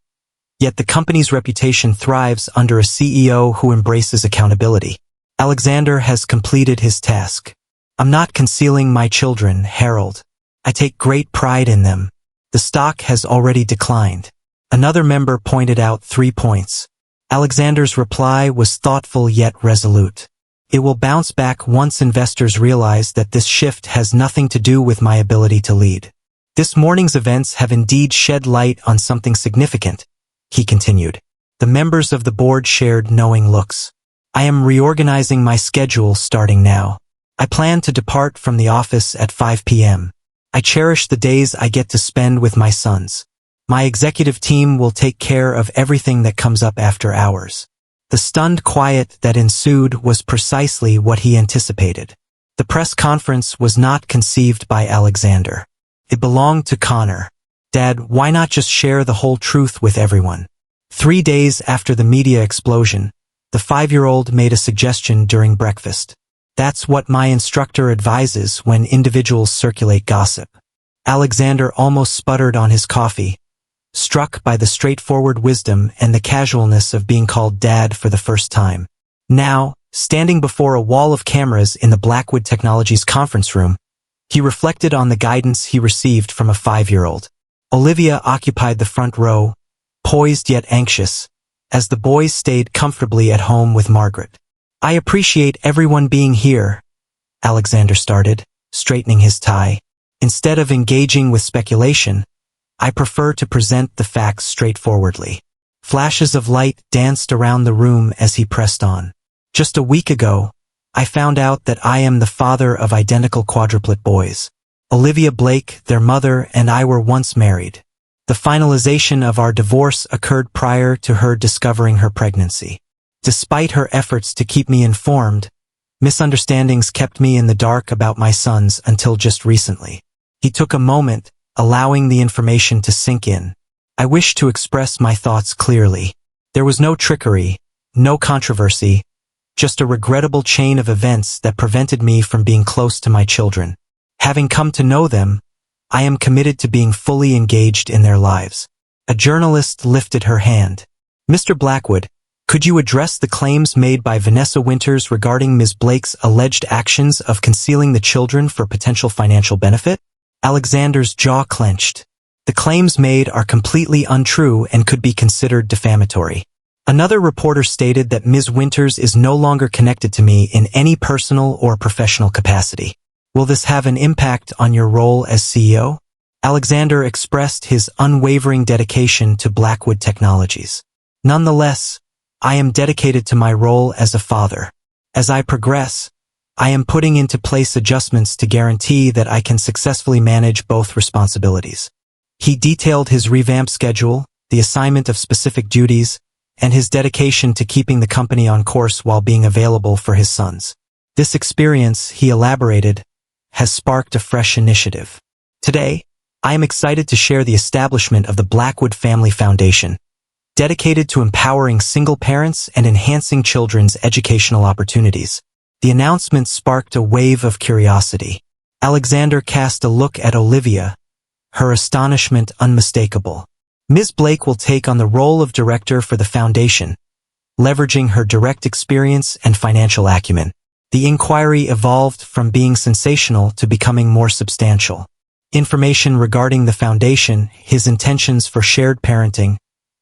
Yet the company's reputation thrives under a CEO who embraces accountability. Alexander has completed his task. I'm not concealing my children, Harold. I take great pride in them. The stock has already declined." Another member pointed out 3 points. Alexander's reply was thoughtful yet resolute. "It will bounce back once investors realize that this shift has nothing to do with my ability to lead. This morning's events have indeed shed light on something significant," he continued. The members of the board shared knowing looks. "I am reorganizing my schedule starting now. I plan to depart from the office at 5 p.m. I cherish the days I get to spend with my sons. My executive team will take care of everything that comes up after hours." The stunned quiet that ensued was precisely what he anticipated. The press conference was not conceived by Alexander. It belonged to Connor. "Dad, why not just share the whole truth with everyone?" 3 days after the media explosion, the 5-year-old made a suggestion during breakfast. "That's what my instructor advises when individuals circulate gossip." Alexander almost sputtered on his coffee, struck by the straightforward wisdom and the casualness of being called Dad for the first time. Now, standing before a wall of cameras in the Blackwood Technologies conference room, he reflected on the guidance he received from a 5-year-old. Olivia occupied the front row, poised yet anxious, as the boys stayed comfortably at home with Margaret. "I appreciate everyone being here," Alexander started, straightening his tie. "Instead of engaging with speculation, I prefer to present the facts straightforwardly." Flashes of light danced around the room as he pressed on. "Just a week ago, I found out that I am the father of identical quadruplet boys. Olivia Blake, their mother, and I were once married. The finalization of our divorce occurred prior to her discovering her pregnancy. Despite her efforts to keep me informed, misunderstandings kept me in the dark about my sons until just recently." He took a moment, allowing the information to sink in. "I wish to express my thoughts clearly. There was no trickery, no controversy, just a regrettable chain of events that prevented me from being close to my children. Having come to know them, I am committed to being fully engaged in their lives." A journalist lifted her hand. "Mr. Blackwood, could you address the claims made by Vanessa Winters regarding Ms. Blake's alleged actions of concealing the children for potential financial benefit?" Alexander's jaw clenched. The claims made are completely untrue and could be considered defamatory. Another reporter stated that Ms. Winters is no longer connected to me in any personal or professional capacity. Will this have an impact on your role as CEO? Alexander expressed his unwavering dedication to Blackwood Technologies. Nonetheless, I am dedicated to my role as a father. As I progress, I am putting into place adjustments to guarantee that I can successfully manage both responsibilities. He detailed his revamped schedule, the assignment of specific duties, and his dedication to keeping the company on course while being available for his sons. This experience, he elaborated, has sparked a fresh initiative. Today, I am excited to share the establishment of the Blackwood Family Foundation, dedicated to empowering single parents and enhancing children's educational opportunities. The announcement sparked a wave of curiosity. Alexander cast a look at Olivia, her astonishment unmistakable. Ms. Blake will take on the role of director for the foundation, leveraging her direct experience and financial acumen. The inquiry evolved from being sensational to becoming more substantial. Information regarding the foundation, his intentions for shared parenting,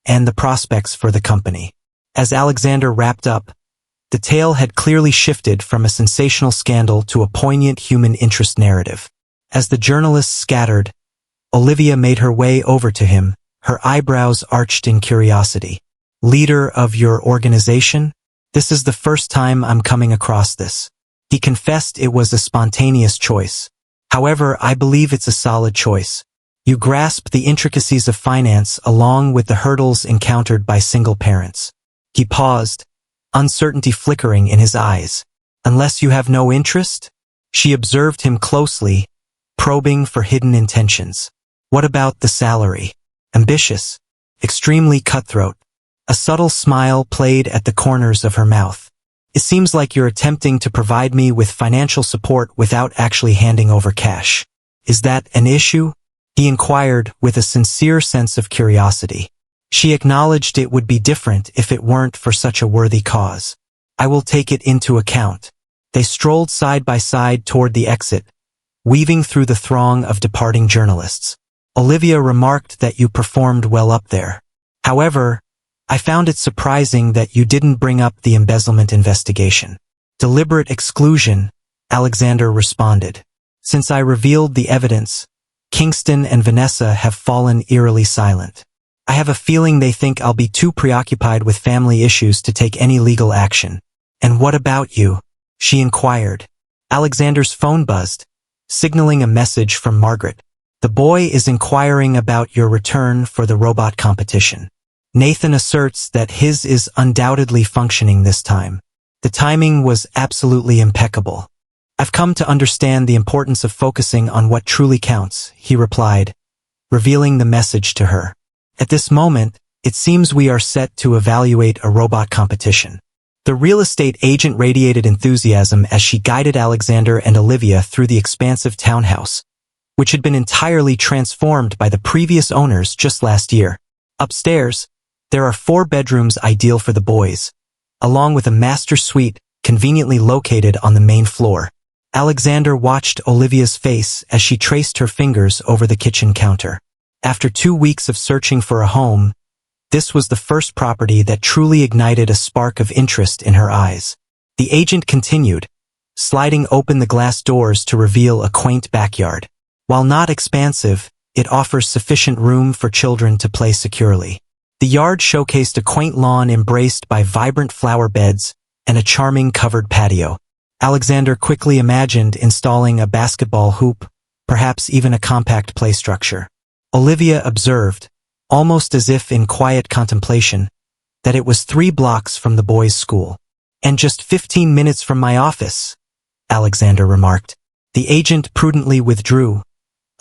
and the prospects for the company. As Alexander wrapped up, the tale had clearly shifted from a sensational scandal to a poignant human interest narrative. As the journalists scattered, Olivia made her way over to him, her eyebrows arched in curiosity. Leader of your organization? This is the first time I'm coming across this. He confessed it was a spontaneous choice. However, I believe it's a solid choice. You grasp the intricacies of finance along with the hurdles encountered by single parents. He paused, uncertainty flickering in his eyes. Unless you have no interest? She observed him closely, probing for hidden intentions. What about the salary? Ambitious, extremely cutthroat. A subtle smile played at the corners of her mouth. It seems like you're attempting to provide me with financial support without actually handing over cash. Is that an issue? He inquired with a sincere sense of curiosity. She acknowledged it would be different if it weren't for such a worthy cause. I will take it into account. They strolled side by side toward the exit, weaving through the throng of departing journalists. Olivia remarked that you performed well up there. However, I found it surprising that you didn't bring up the embezzlement investigation. Deliberate exclusion, Alexander responded. Since I revealed the evidence, Kingston and Vanessa have fallen eerily silent. I have a feeling they think I'll be too preoccupied with family issues to take any legal action. And what about you? She inquired. Alexander's phone buzzed, signaling a message from Margaret. The boy is inquiring about your return for the robot competition. Nathan asserts that his is undoubtedly functioning this time. The timing was absolutely impeccable. I've come to understand the importance of focusing on what truly counts, he replied, revealing the message to her. At this moment, it seems we are set to evaluate a robot competition. The real estate agent radiated enthusiasm as she guided Alexander and Olivia through the expansive townhouse, which had been entirely transformed by the previous owners just last year. Upstairs, there are 4 bedrooms ideal for the boys, along with a master suite conveniently located on the main floor. Alexander watched Olivia's face as she traced her fingers over the kitchen counter. After 2 weeks of searching for a home, this was the first property that truly ignited a spark of interest in her eyes. The agent continued, sliding open the glass doors to reveal a quaint backyard. While not expansive, it offers sufficient room for children to play securely. The yard showcased a quaint lawn embraced by vibrant flower beds and a charming covered patio. Alexander quickly imagined installing a basketball hoop, perhaps even a compact play structure. Olivia observed, almost as if in quiet contemplation, that it was 3 blocks from the boys' school. And just 15 minutes from my office, Alexander remarked. The agent prudently withdrew,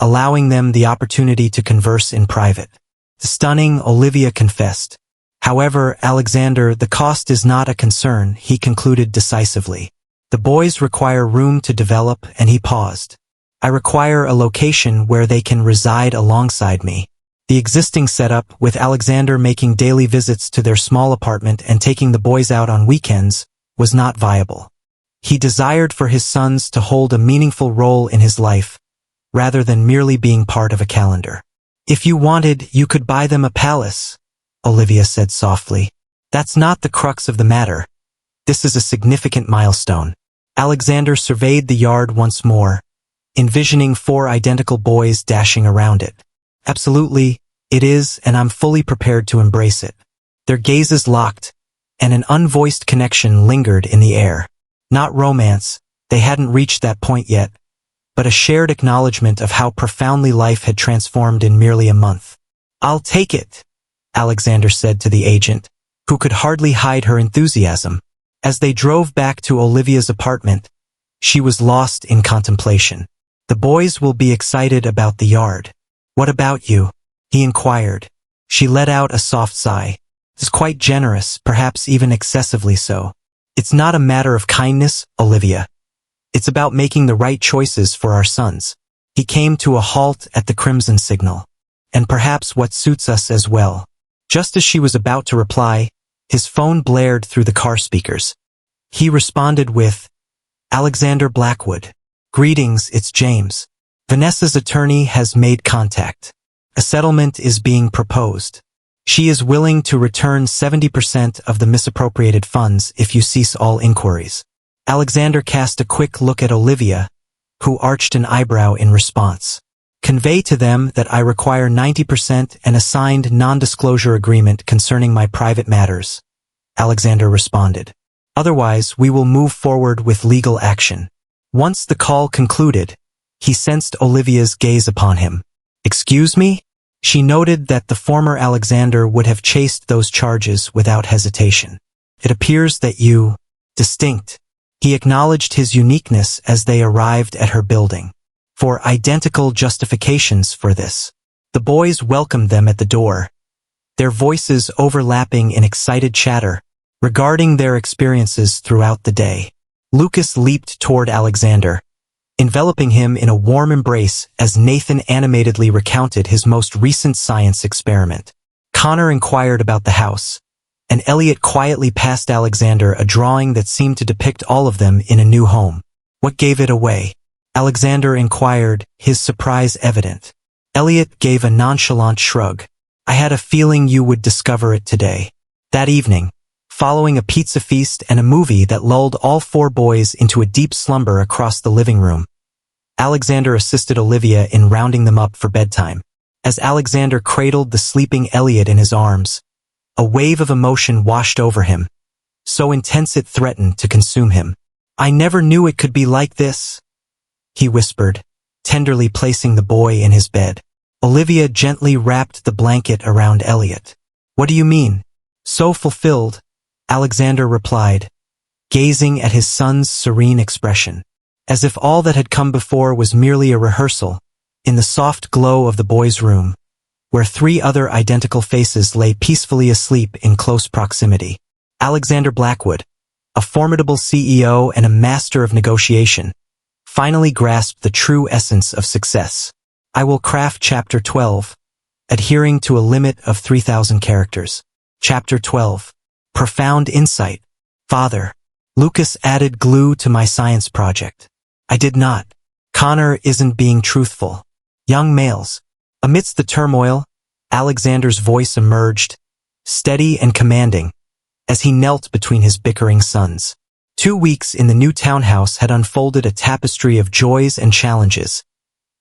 allowing them the opportunity to converse in private. Stunning, Olivia confessed. However, Alexander, the cost is not a concern, he concluded decisively. The boys require room to develop, and he paused. I require a location where they can reside alongside me. The existing setup, with Alexander making daily visits to their small apartment and taking the boys out on weekends, was not viable. He desired for his sons to hold a meaningful role in his life, rather than merely being part of a calendar. If you wanted, you could buy them a palace, Olivia said softly. That's not the crux of the matter. This is a significant milestone. Alexander surveyed the yard once more, envisioning 4 identical boys dashing around it. Absolutely, it is, and I'm fully prepared to embrace it. Their gazes locked, and an unvoiced connection lingered in the air. Not romance, they hadn't reached that point yet, but a shared acknowledgement of how profoundly life had transformed in merely a month. I'll take it, Alexander said to the agent, who could hardly hide her enthusiasm. As they drove back to Olivia's apartment, she was lost in contemplation. The boys will be excited about the yard. What about you? He inquired. She let out a soft sigh. It's quite generous, perhaps even excessively so. It's not a matter of kindness, Olivia. It's about making the right choices for our sons. He came to a halt at the crimson signal. And perhaps what suits us as well. Just as she was about to reply, his phone blared through the car speakers. He responded with, Alexander Blackwood. Greetings, it's James. Vanessa's attorney has made contact. A settlement is being proposed. She is willing to return 70% of the misappropriated funds if you cease all inquiries. Alexander cast a quick look at Olivia, who arched an eyebrow in response. Convey to them that I require 90% and a signed non-disclosure agreement concerning my private matters, Alexander responded. Otherwise, we will move forward with legal action. Once the call concluded, he sensed Olivia's gaze upon him. Excuse me? She noted that the former Alexander would have chased those charges without hesitation. It appears that you... Distinct. He acknowledged his uniqueness as they arrived at her building. For identical justifications for this. The boys welcomed them at the door, their voices overlapping in excited chatter regarding their experiences throughout the day. Lucas leaped toward Alexander, enveloping him in a warm embrace as Nathan animatedly recounted his most recent science experiment. Connor inquired about the house, and Elliot quietly passed Alexander a drawing that seemed to depict all of them in a new home. What gave it away? Alexander inquired, his surprise evident. Elliot gave a nonchalant shrug. I had a feeling you would discover it today. That evening, following a pizza feast and a movie that lulled all 4 boys into a deep slumber across the living room, Alexander assisted Olivia in rounding them up for bedtime. As Alexander cradled the sleeping Elliot in his arms, a wave of emotion washed over him, so intense it threatened to consume him. I never knew it could be like this, he whispered, tenderly placing the boy in his bed. Olivia gently wrapped the blanket around Elliot. What do you mean? So fulfilled, Alexander replied, gazing at his son's serene expression. As if all that had come before was merely a rehearsal, in the soft glow of the boys' room, where 3 other identical faces lay peacefully asleep in close proximity. Alexander Blackwood, a formidable CEO and a master of negotiation, finally grasped the true essence of success. I will craft Chapter 12, adhering to a limit of 3,000 characters. Chapter 12. Profound insight. Father. Lucas added glue to my science project. I did not. Connor isn't being truthful. Young males. Amidst the turmoil, Alexander's voice emerged, steady and commanding, as he knelt between his bickering sons. 2 weeks in the new townhouse had unfolded a tapestry of joys and challenges,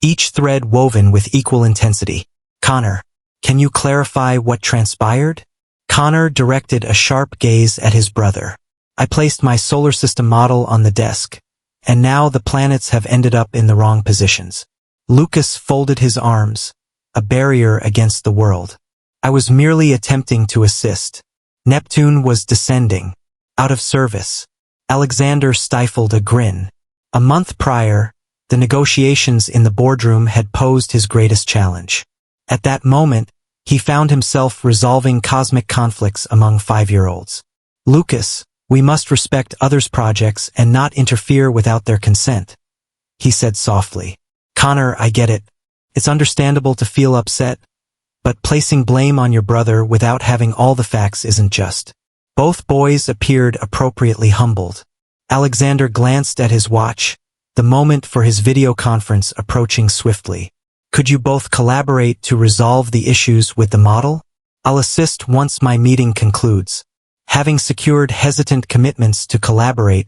each thread woven with equal intensity. Connor, can you clarify what transpired? Connor directed a sharp gaze at his brother. I placed my solar system model on the desk, and now the planets have ended up in the wrong positions. Lucas folded his arms, a barrier against the world. I was merely attempting to assist. Neptune was descending, out of service. Alexander stifled a grin. A month prior, the negotiations in the boardroom had posed his greatest challenge. At that moment, he found himself resolving cosmic conflicts among 5-year-olds. Lucas, we must respect others' projects and not interfere without their consent, he said softly. Connor, I get it. It's understandable to feel upset, but placing blame on your brother without having all the facts isn't just. Both boys appeared appropriately humbled. Alexander glanced at his watch, the moment for his video conference approaching swiftly. Could you both collaborate to resolve the issues with the model? I'll assist once my meeting concludes. Having secured hesitant commitments to collaborate,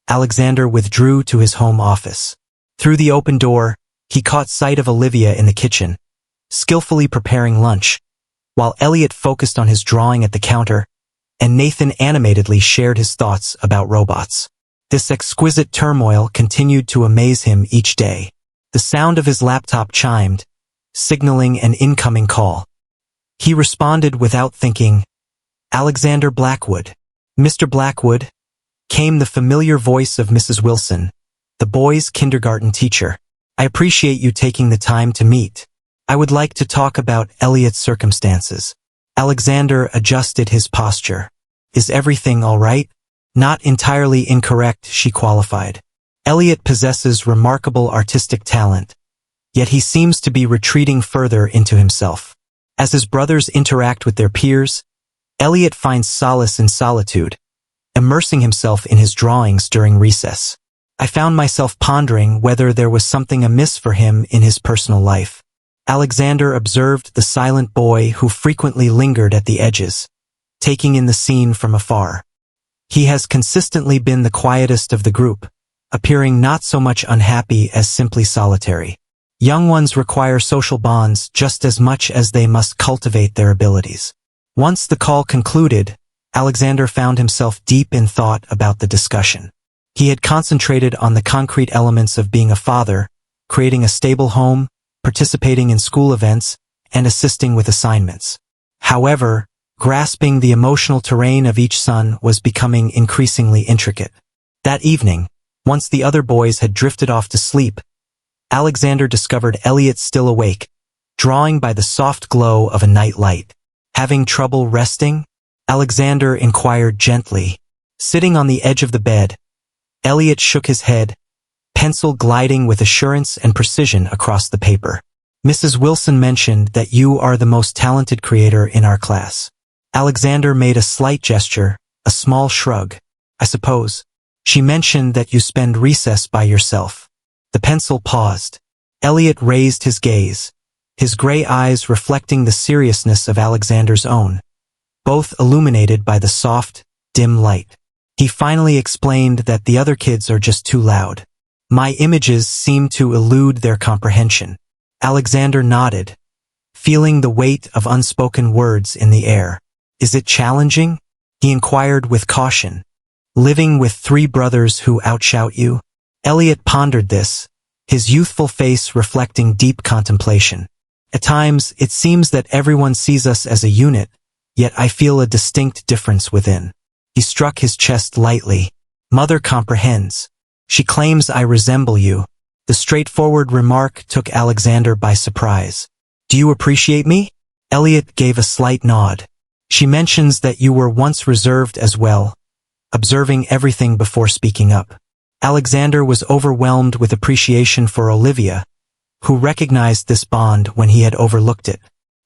Alexander withdrew to his home office. Through the open door, he caught sight of Olivia in the kitchen, skillfully preparing lunch, while Elliot focused on his drawing at the counter, and Nathan animatedly shared his thoughts about robots. This exquisite turmoil continued to amaze him each day. The sound of his laptop chimed, signaling an incoming call. He responded without thinking, "Alexander Blackwood." "Mr. Blackwood," came the familiar voice of Mrs. Wilson, the boys' kindergarten teacher. "I appreciate you taking the time to meet. I would like to talk about Elliot's circumstances." Alexander adjusted his posture. "Is everything all right?" "Not entirely incorrect," she qualified. "Elliot possesses remarkable artistic talent, yet he seems to be retreating further into himself. As his brothers interact with their peers, Elliot finds solace in solitude, immersing himself in his drawings during recess. I found myself pondering whether there was something amiss for him in his personal life." Alexander observed the silent boy who frequently lingered at the edges, taking in the scene from afar. He has consistently been the quietest of the group, appearing not so much unhappy as simply solitary. Young ones require social bonds just as much as they must cultivate their abilities. Once the call concluded, Alexander found himself deep in thought about the discussion. He had concentrated on the concrete elements of being a father, creating a stable home, participating in school events, and assisting with assignments. However, grasping the emotional terrain of each son was becoming increasingly intricate. That evening, once the other boys had drifted off to sleep, Alexander discovered Elliot still awake, drawing by the soft glow of a night light. "Having trouble resting?" Alexander inquired gently. Sitting on the edge of the bed, Elliot shook his head, pencil gliding with assurance and precision across the paper. "Mrs. Wilson mentioned that you are the most talented creator in our class." Alexander made a slight gesture, a small shrug. "I suppose. She mentioned that you spend recess by yourself." The pencil paused. Elliot raised his gaze, his gray eyes reflecting the seriousness of Alexander's own, both illuminated by the soft, dim light. He finally explained that the other kids are just too loud. "My images seem to elude their comprehension." Alexander nodded, feeling the weight of unspoken words in the air. "Is it challenging?" he inquired with caution. "Living with 3 brothers who outshout you?" Elliot pondered this, his youthful face reflecting deep contemplation. "At times, it seems that everyone sees us as a unit, yet I feel a distinct difference within." He struck his chest lightly. "Mother comprehends. She claims I resemble you." The straightforward remark took Alexander by surprise. "Do you appreciate me?" Elliot gave a slight nod. "She mentions that you were once reserved as well, observing everything before speaking up." Alexander was overwhelmed with appreciation for Olivia, who recognized this bond when he had overlooked it.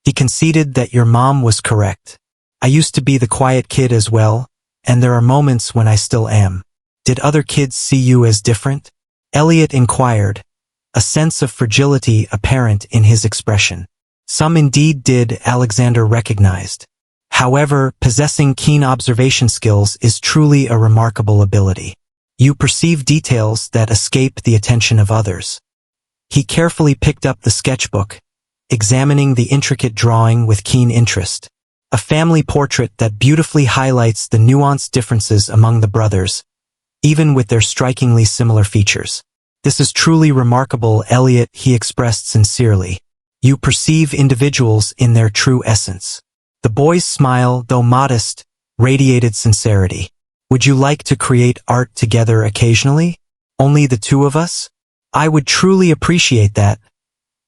He conceded that your mom was correct. "I used to be the quiet kid as well, and there are moments when I still am." "Did other kids see you as different?" Elliot inquired, a sense of fragility apparent in his expression. Some indeed did, Alexander recognized. However, possessing keen observation skills is truly a remarkable ability. You perceive details that escape the attention of others. He carefully picked up the sketchbook, examining the intricate drawing with keen interest. A family portrait that beautifully highlights the nuanced differences among the brothers, even with their strikingly similar features. "This is truly remarkable, Elliot," he expressed sincerely. "You perceive individuals in their true essence." The boy's smile, though modest, radiated sincerity. "Would you like to create art together occasionally? Only the 2 of us?" "I would truly appreciate that,"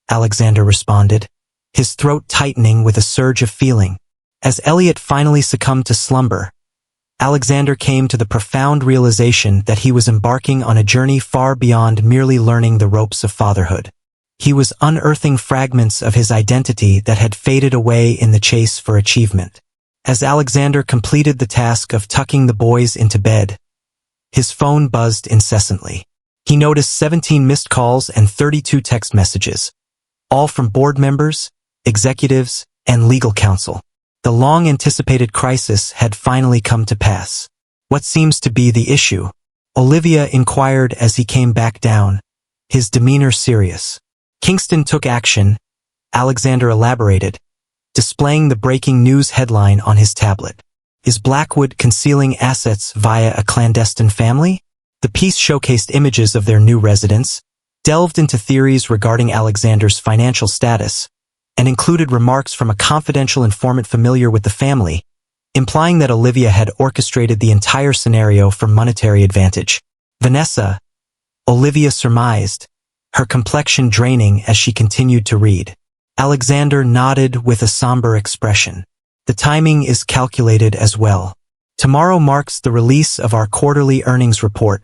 Alexander responded, his throat tightening with a surge of feeling. As Elliot finally succumbed to slumber, Alexander came to the profound realization that he was embarking on a journey far beyond merely learning the ropes of fatherhood. He was unearthing fragments of his identity that had faded away in the chase for achievement. As Alexander completed the task of tucking the boys into bed, his phone buzzed incessantly. He noticed 17 missed calls and 32 text messages, all from board members, executives, and legal counsel. The long-anticipated crisis had finally come to pass. What seems to be the issue? Olivia inquired as he came back down, his demeanor serious. Kingston took action, Alexander elaborated, displaying the breaking news headline on his tablet. Is Blackwood concealing assets via a clandestine family? The piece showcased images of their new residence, delved into theories regarding Alexander's financial status, and included remarks from a confidential informant familiar with the family, implying that Olivia had orchestrated the entire scenario for monetary advantage. Vanessa, Olivia surmised, her complexion draining as she continued to read. Alexander nodded with a somber expression. The timing is calculated as well. Tomorrow marks the release of our quarterly earnings report,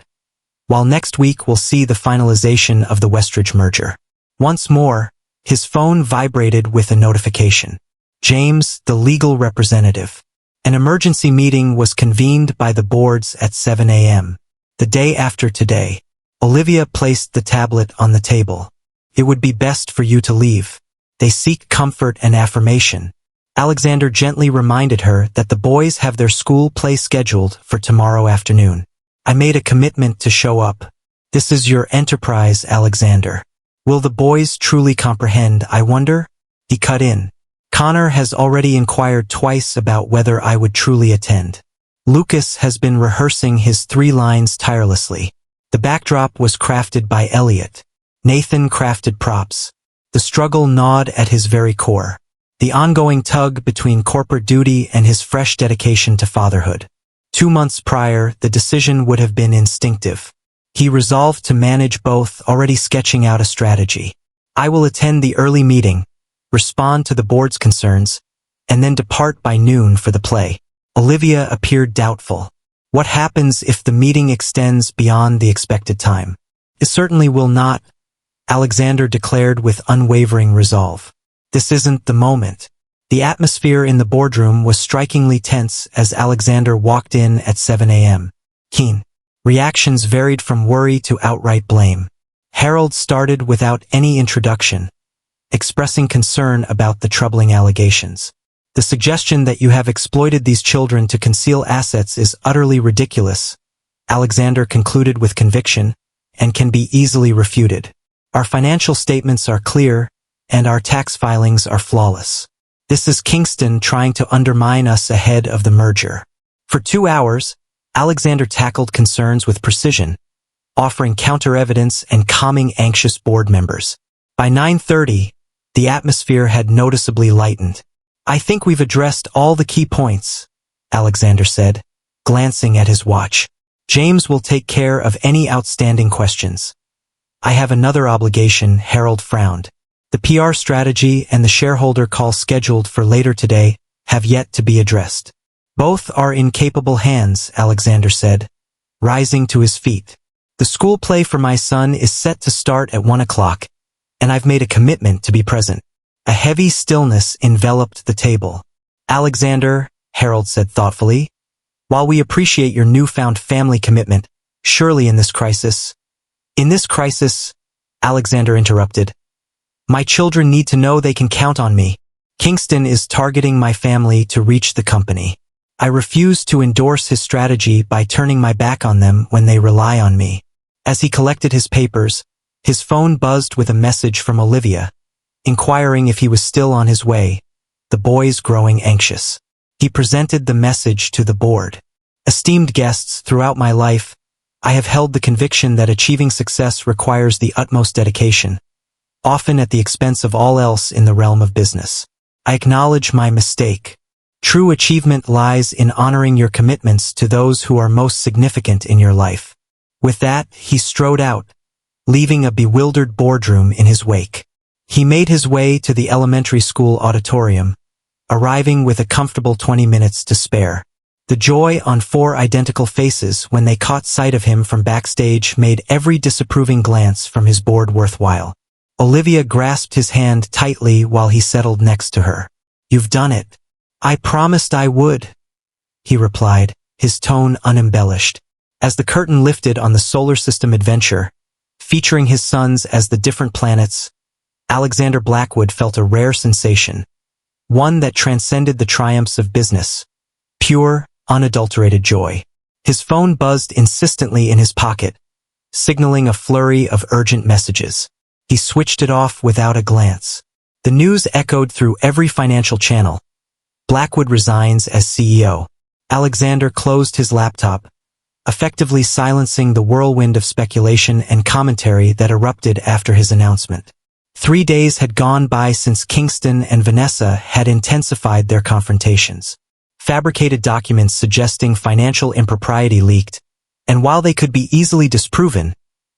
while next week will see the finalization of the Westridge merger. Once more, his phone vibrated with a notification. James, the legal representative. An emergency meeting was convened by the boards at 7 a.m. The day after today. Olivia placed the tablet on the table. It would be best for you to leave. They seek comfort and affirmation. Alexander gently reminded her that the boys have their school play scheduled for tomorrow afternoon. I made a commitment to show up. This is your enterprise, Alexander. Will the boys truly comprehend, I wonder? He cut in. Connor has already inquired twice about whether I would truly attend. Lucas has been rehearsing his 3 lines tirelessly. The backdrop was crafted by Elliot. Nathan crafted props. The struggle gnawed at his very core. The ongoing tug between corporate duty and his fresh dedication to fatherhood. 2 months prior, the decision would have been instinctive. He resolved to manage both, already sketching out a strategy. I will attend the early meeting, respond to the board's concerns, and then depart by noon for the play. Olivia appeared doubtful. What happens if the meeting extends beyond the expected time? It certainly will not, Alexander declared with unwavering resolve. This isn't the moment. The atmosphere in the boardroom was strikingly tense as Alexander walked in at 7 a.m. Keen. Reactions varied from worry to outright blame. Harold started without any introduction, expressing concern about the troubling allegations. The suggestion that you have exploited these children to conceal assets is utterly ridiculous, Alexander concluded with conviction, and can be easily refuted. Our financial statements are clear, and our tax filings are flawless. This is Kingston trying to undermine us ahead of the merger. For 2 hours, Alexander tackled concerns with precision, offering counter-evidence and calming anxious board members. By 9:30, the atmosphere had noticeably lightened. I think we've addressed all the key points, Alexander said, glancing at his watch. James will take care of any outstanding questions. I have another obligation, Harold frowned. The PR strategy and the shareholder call scheduled for later today have yet to be addressed. Both are in capable hands, Alexander said, rising to his feet. The school play for my son is set to start at 1 o'clock, and I've made a commitment to be present. A heavy stillness enveloped the table. Alexander, Harold said thoughtfully, while we appreciate your newfound family commitment, surely in this crisis, Alexander interrupted, my children need to know they can count on me. Kingston is targeting my family to reach the company. I refuse to endorse his strategy by turning my back on them when they rely on me. As he collected his papers, his phone buzzed with a message from Olivia, inquiring if he was still on his way, the boys growing anxious. He presented the message to the board. Esteemed guests, throughout my life, I have held the conviction that achieving success requires the utmost dedication, often at the expense of all else in the realm of business. I acknowledge my mistake. True achievement lies in honoring your commitments to those who are most significant in your life. With that, he strode out, leaving a bewildered boardroom in his wake. He made his way to the elementary school auditorium, arriving with a comfortable 20 minutes to spare. The joy on 4 identical faces when they caught sight of him from backstage made every disapproving glance from his board worthwhile. Olivia grasped his hand tightly while he settled next to her. You've done it. I promised I would, he replied, his tone unembellished. As the curtain lifted on the solar system adventure, Featuring his sons as the different planets, Alexander Blackwood felt a rare sensation, one that transcended the triumphs of business. Pure, unadulterated joy. His phone buzzed insistently in his pocket, signaling a flurry of urgent messages. He switched it off without a glance. The news echoed through every financial channel. Blackwood resigns as CEO. Alexander closed his laptop, effectively silencing the whirlwind of speculation and commentary that erupted after his announcement. 3 days had gone by since Kingston and Vanessa had intensified their confrontations. Fabricated documents suggesting financial impropriety leaked, and while they could be easily disproven,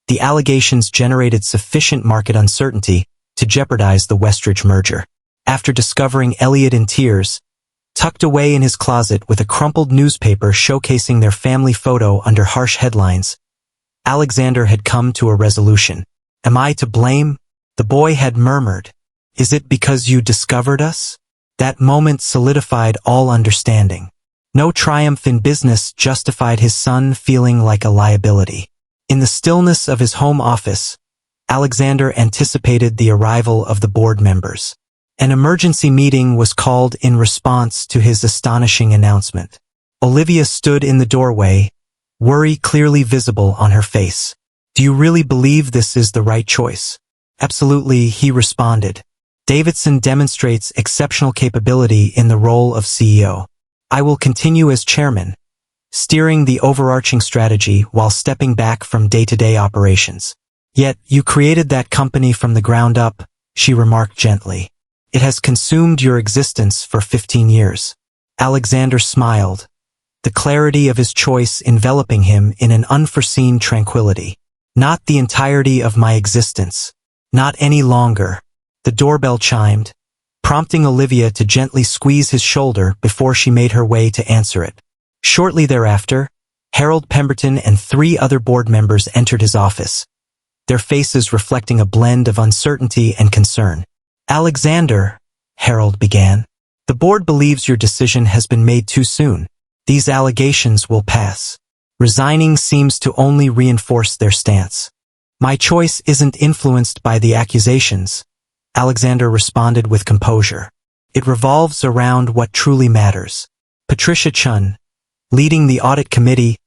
the allegations generated sufficient market uncertainty to jeopardize the Westridge merger. After discovering Elliot in tears, tucked away in his closet with a crumpled newspaper showcasing their family photo under harsh headlines, Alexander had come to a resolution. "Am I to blame?" the boy had murmured. "Is it because you discovered us?" That moment solidified all understanding. No triumph in business justified his son feeling like a liability. In the stillness of his home office, Alexander anticipated the arrival of the board members. An emergency meeting was called in response to his astonishing announcement. Olivia stood in the doorway, worry clearly visible on her face. "Do you really believe this is the right choice?" "Absolutely," he responded. "Davidson demonstrates exceptional capability in the role of CEO. I will continue as chairman, steering the overarching strategy while stepping back from day-to-day operations." "Yet, you created that company from the ground up," she remarked gently. "It has consumed your existence for 15 years. Alexander smiled, the clarity of his choice enveloping him in an unforeseen tranquility. "Not the entirety of my existence. Not any longer." The doorbell chimed, prompting Olivia to gently squeeze his shoulder before she made her way to answer it. Shortly thereafter, Harold Pemberton and 3 other board members entered his office, their faces reflecting a blend of uncertainty and concern. "Alexander," Harold began, "the board believes your decision has been made too soon. These allegations will pass. Resigning seems to only reinforce their stance." "My choice isn't influenced by the accusations," Alexander responded with composure. "It revolves around what truly matters." Patricia Chun, leading the audit committee,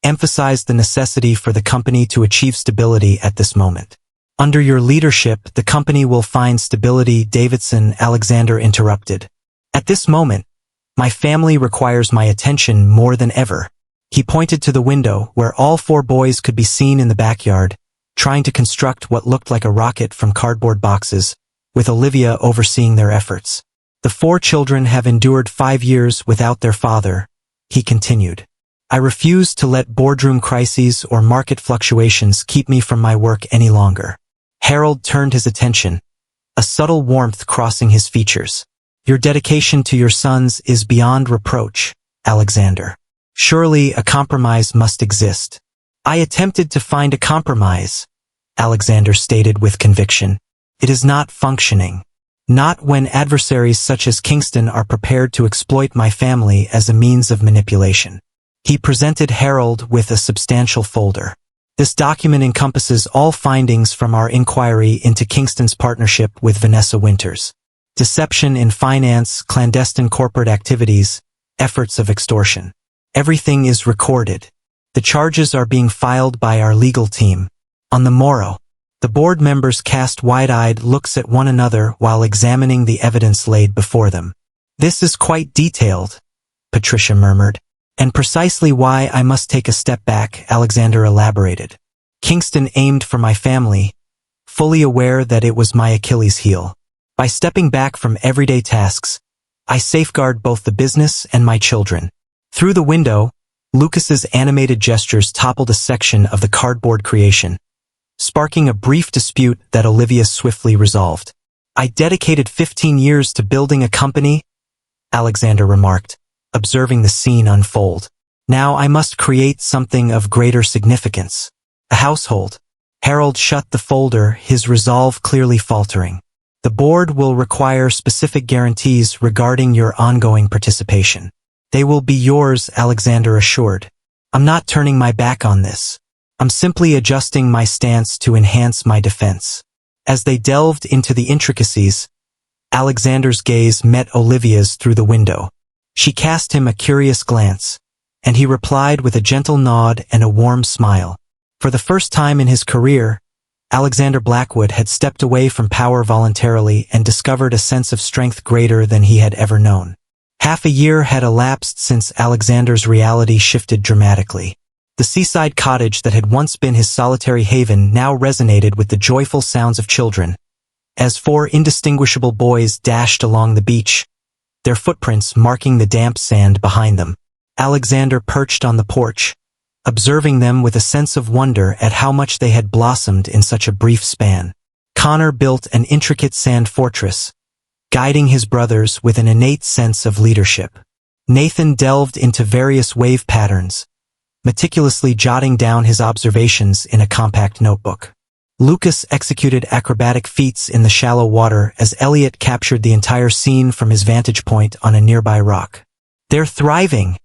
emphasized the necessity for the company to achieve stability at this moment. "Under your leadership, the company will find stability," Davidson, Alexander interrupted. "At this moment, my family requires my attention more than ever." He pointed to the window where all 4 boys could be seen in the backyard, trying to construct what looked like a rocket from cardboard boxes, with Olivia overseeing their efforts. "The 4 children have endured 5 years without their father," he continued. "I refuse to let boardroom crises or market fluctuations keep me from my work any longer." Harold turned his attention, a subtle warmth crossing his features. "Your dedication to your sons is beyond reproach, Alexander. Surely a compromise must exist." "I attempted to find a compromise," Alexander stated with conviction. "It is not functioning. Not when adversaries such as Kingston are prepared to exploit my family as a means of manipulation." He presented Harold with a substantial folder. "This document encompasses all findings from our inquiry into Kingston's partnership with Vanessa Winters. Deception in finance, clandestine corporate activities, efforts of extortion. Everything is recorded. The charges are being filed by our legal team." On the morrow, the board members cast wide-eyed looks at one another while examining the evidence laid before them. "This is quite detailed," Patricia murmured. "And precisely why I must take a step back," Alexander elaborated. "Kingston aimed for my family, fully aware that it was my Achilles heel. By stepping back from everyday tasks, I safeguard both the business and my children." Through the window, Lucas's animated gestures toppled a section of the cardboard creation, sparking a brief dispute that Olivia swiftly resolved. "I dedicated 15 years to building a company," Alexander remarked, observing the scene unfold. "Now I must create something of greater significance. A household." Harold shut the folder, his resolve clearly faltering. "The board will require specific guarantees regarding your ongoing participation." "They will be yours," Alexander assured. "I'm not turning my back on this." I'm simply adjusting my stance to enhance my defense. As they delved into the intricacies, Alexander's gaze met Olivia's through the window. She cast him a curious glance, and he replied with a gentle nod and a warm smile. For the first time in his career, Alexander Blackwood had stepped away from power voluntarily and discovered a sense of strength greater than he had ever known. Half a year had elapsed since Alexander's reality shifted dramatically. The seaside cottage that had once been his solitary haven now resonated with the joyful sounds of children. As four indistinguishable boys dashed along the beach, their footprints marking the damp sand behind them, Alexander perched on the porch, observing them with a sense of wonder at how much they had blossomed in such a brief span. Connor built an intricate sand fortress, guiding his brothers with an innate sense of leadership. Nathan delved into various wave patterns, meticulously jotting down his observations in a compact notebook. Lucas executed acrobatic feats in the shallow water as Elliot captured the entire scene from his vantage point on a nearby rock. "They're thriving,"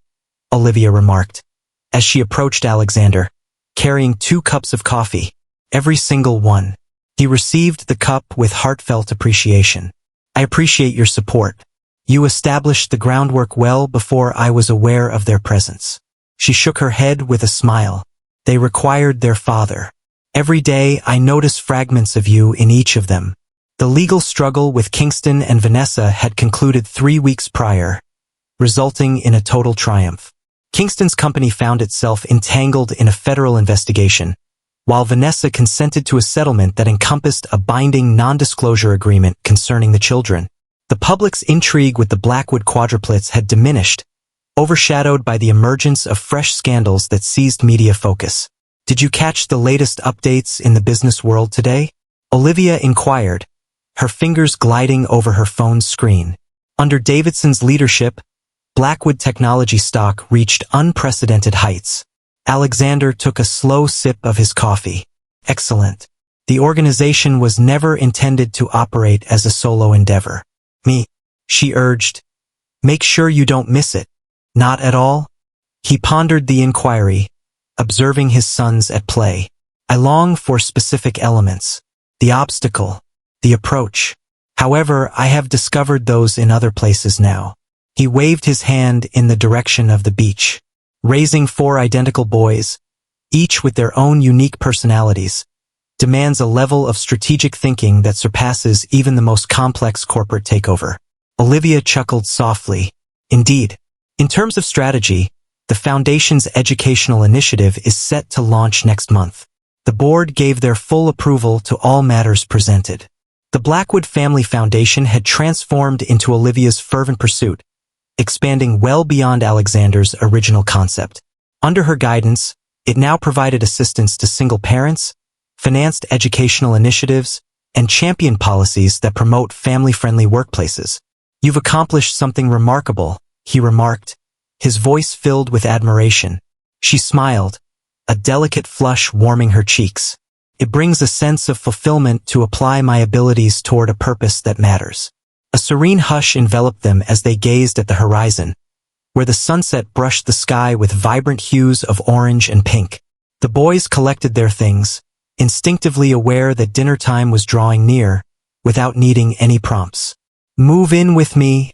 Olivia remarked, as she approached Alexander, carrying 2 cups of coffee, every single one. He received the cup with heartfelt appreciation. "I appreciate your support. You established the groundwork well before I was aware of their presence." She shook her head with a smile. "They required their father. Every day I notice fragments of you in each of them." The legal struggle with Kingston and Vanessa had concluded 3 weeks prior, resulting in a total triumph. Kingston's company found itself entangled in a federal investigation, while Vanessa consented to a settlement that encompassed a binding non-disclosure agreement concerning the children. The public's intrigue with the Blackwood quadruplets had diminished, overshadowed by the emergence of fresh scandals that seized media focus. "Did you catch the latest updates in the business world today?" Olivia inquired, her fingers gliding over her phone's screen. Under Davidson's leadership, Blackwood technology stock reached unprecedented heights. Alexander took a slow sip of his coffee. "Excellent. The organization was never intended to operate as a solo endeavor." "Me," she urged. "Make sure you don't miss it." "Not at all?" He pondered the inquiry, observing his sons at play. "I long for specific elements. The obstacle, the approach. However, I have discovered those in other places now." He waved his hand in the direction of the beach. "Raising 4 identical boys, each with their own unique personalities, demands a level of strategic thinking that surpasses even the most complex corporate takeover." Olivia chuckled softly. "Indeed. In terms of strategy, the Foundation's educational initiative is set to launch next month. The board gave their full approval to all matters presented." The Blackwood Family Foundation had transformed into Olivia's fervent pursuit, expanding well beyond Alexander's original concept. Under her guidance, it now provided assistance to single parents, financed educational initiatives, and championed policies that promote family-friendly workplaces. "You've accomplished something remarkable," he remarked, his voice filled with admiration. She smiled, a delicate flush warming her cheeks. "It brings a sense of fulfillment to apply my abilities toward a purpose that matters." A serene hush enveloped them as they gazed at the horizon, where the sunset brushed the sky with vibrant hues of orange and pink. The boys collected their things, instinctively aware that dinner time was drawing near, without needing any prompts. "Move in with me,"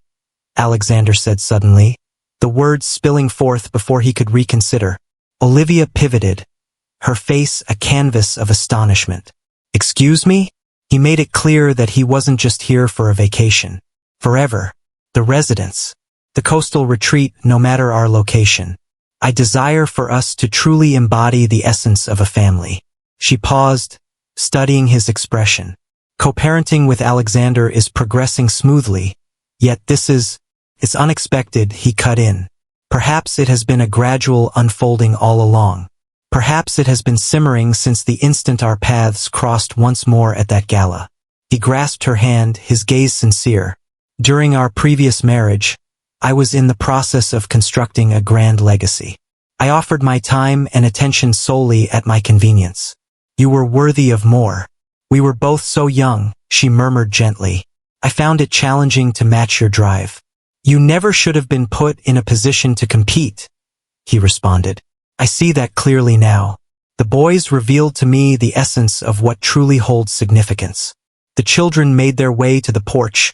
Alexander said suddenly, the words spilling forth before he could reconsider. Olivia pivoted, her face a canvas of astonishment. "Excuse me?" He made it clear that he wasn't just here for a vacation. Forever. The residence. The coastal retreat, no matter our location. "I desire for us to truly embody the essence of a family." She paused, studying his expression. "Co-parenting with Alexander is progressing smoothly, yet it's unexpected," he cut in. "Perhaps it has been a gradual unfolding all along. Perhaps it has been simmering since the instant our paths crossed once more at that gala." He grasped her hand, his gaze sincere. "During our previous marriage, I was in the process of constructing a grand legacy. I offered my time and attention solely at my convenience. You were worthy of more. We were both so young," she murmured gently. "I found it challenging to match your drive." "You never should have been put in a position to compete," he responded. "I see that clearly now." The The boys revealed to me the essence of what truly holds significance. The children made their way to the porch,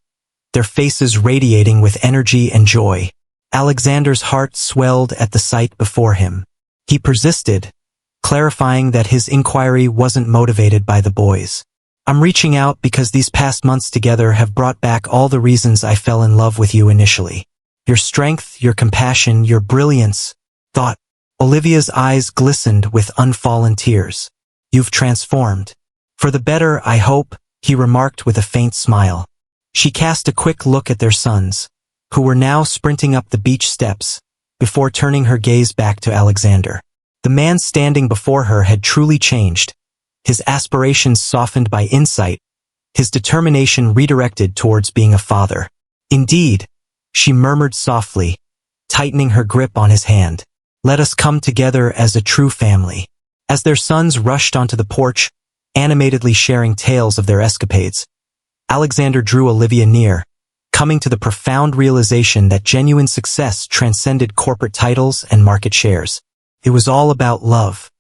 their faces radiating with energy and joy. Alexander's heart swelled at the sight before him. He persisted, clarifying that his inquiry wasn't motivated by the boys. I'm reaching out because these past months together have brought back all the reasons I fell in love with you initially. Your strength, your compassion, your brilliance. Thought. Olivia's eyes glistened with unfallen tears. You've transformed. For the better, I hope, he remarked with a faint smile. She cast a quick look at their sons, who were now sprinting up the beach steps, before turning her gaze back to Alexander. The man standing before her had truly changed, his aspirations softened by insight, his determination redirected towards being a father. Indeed, she murmured softly, tightening her grip on his hand. Let us come together as a true family. As their sons rushed onto the porch, animatedly sharing tales of their escapades, Alexander drew Olivia near, coming to the profound realization that genuine success transcended corporate titles and market shares. It was all about love.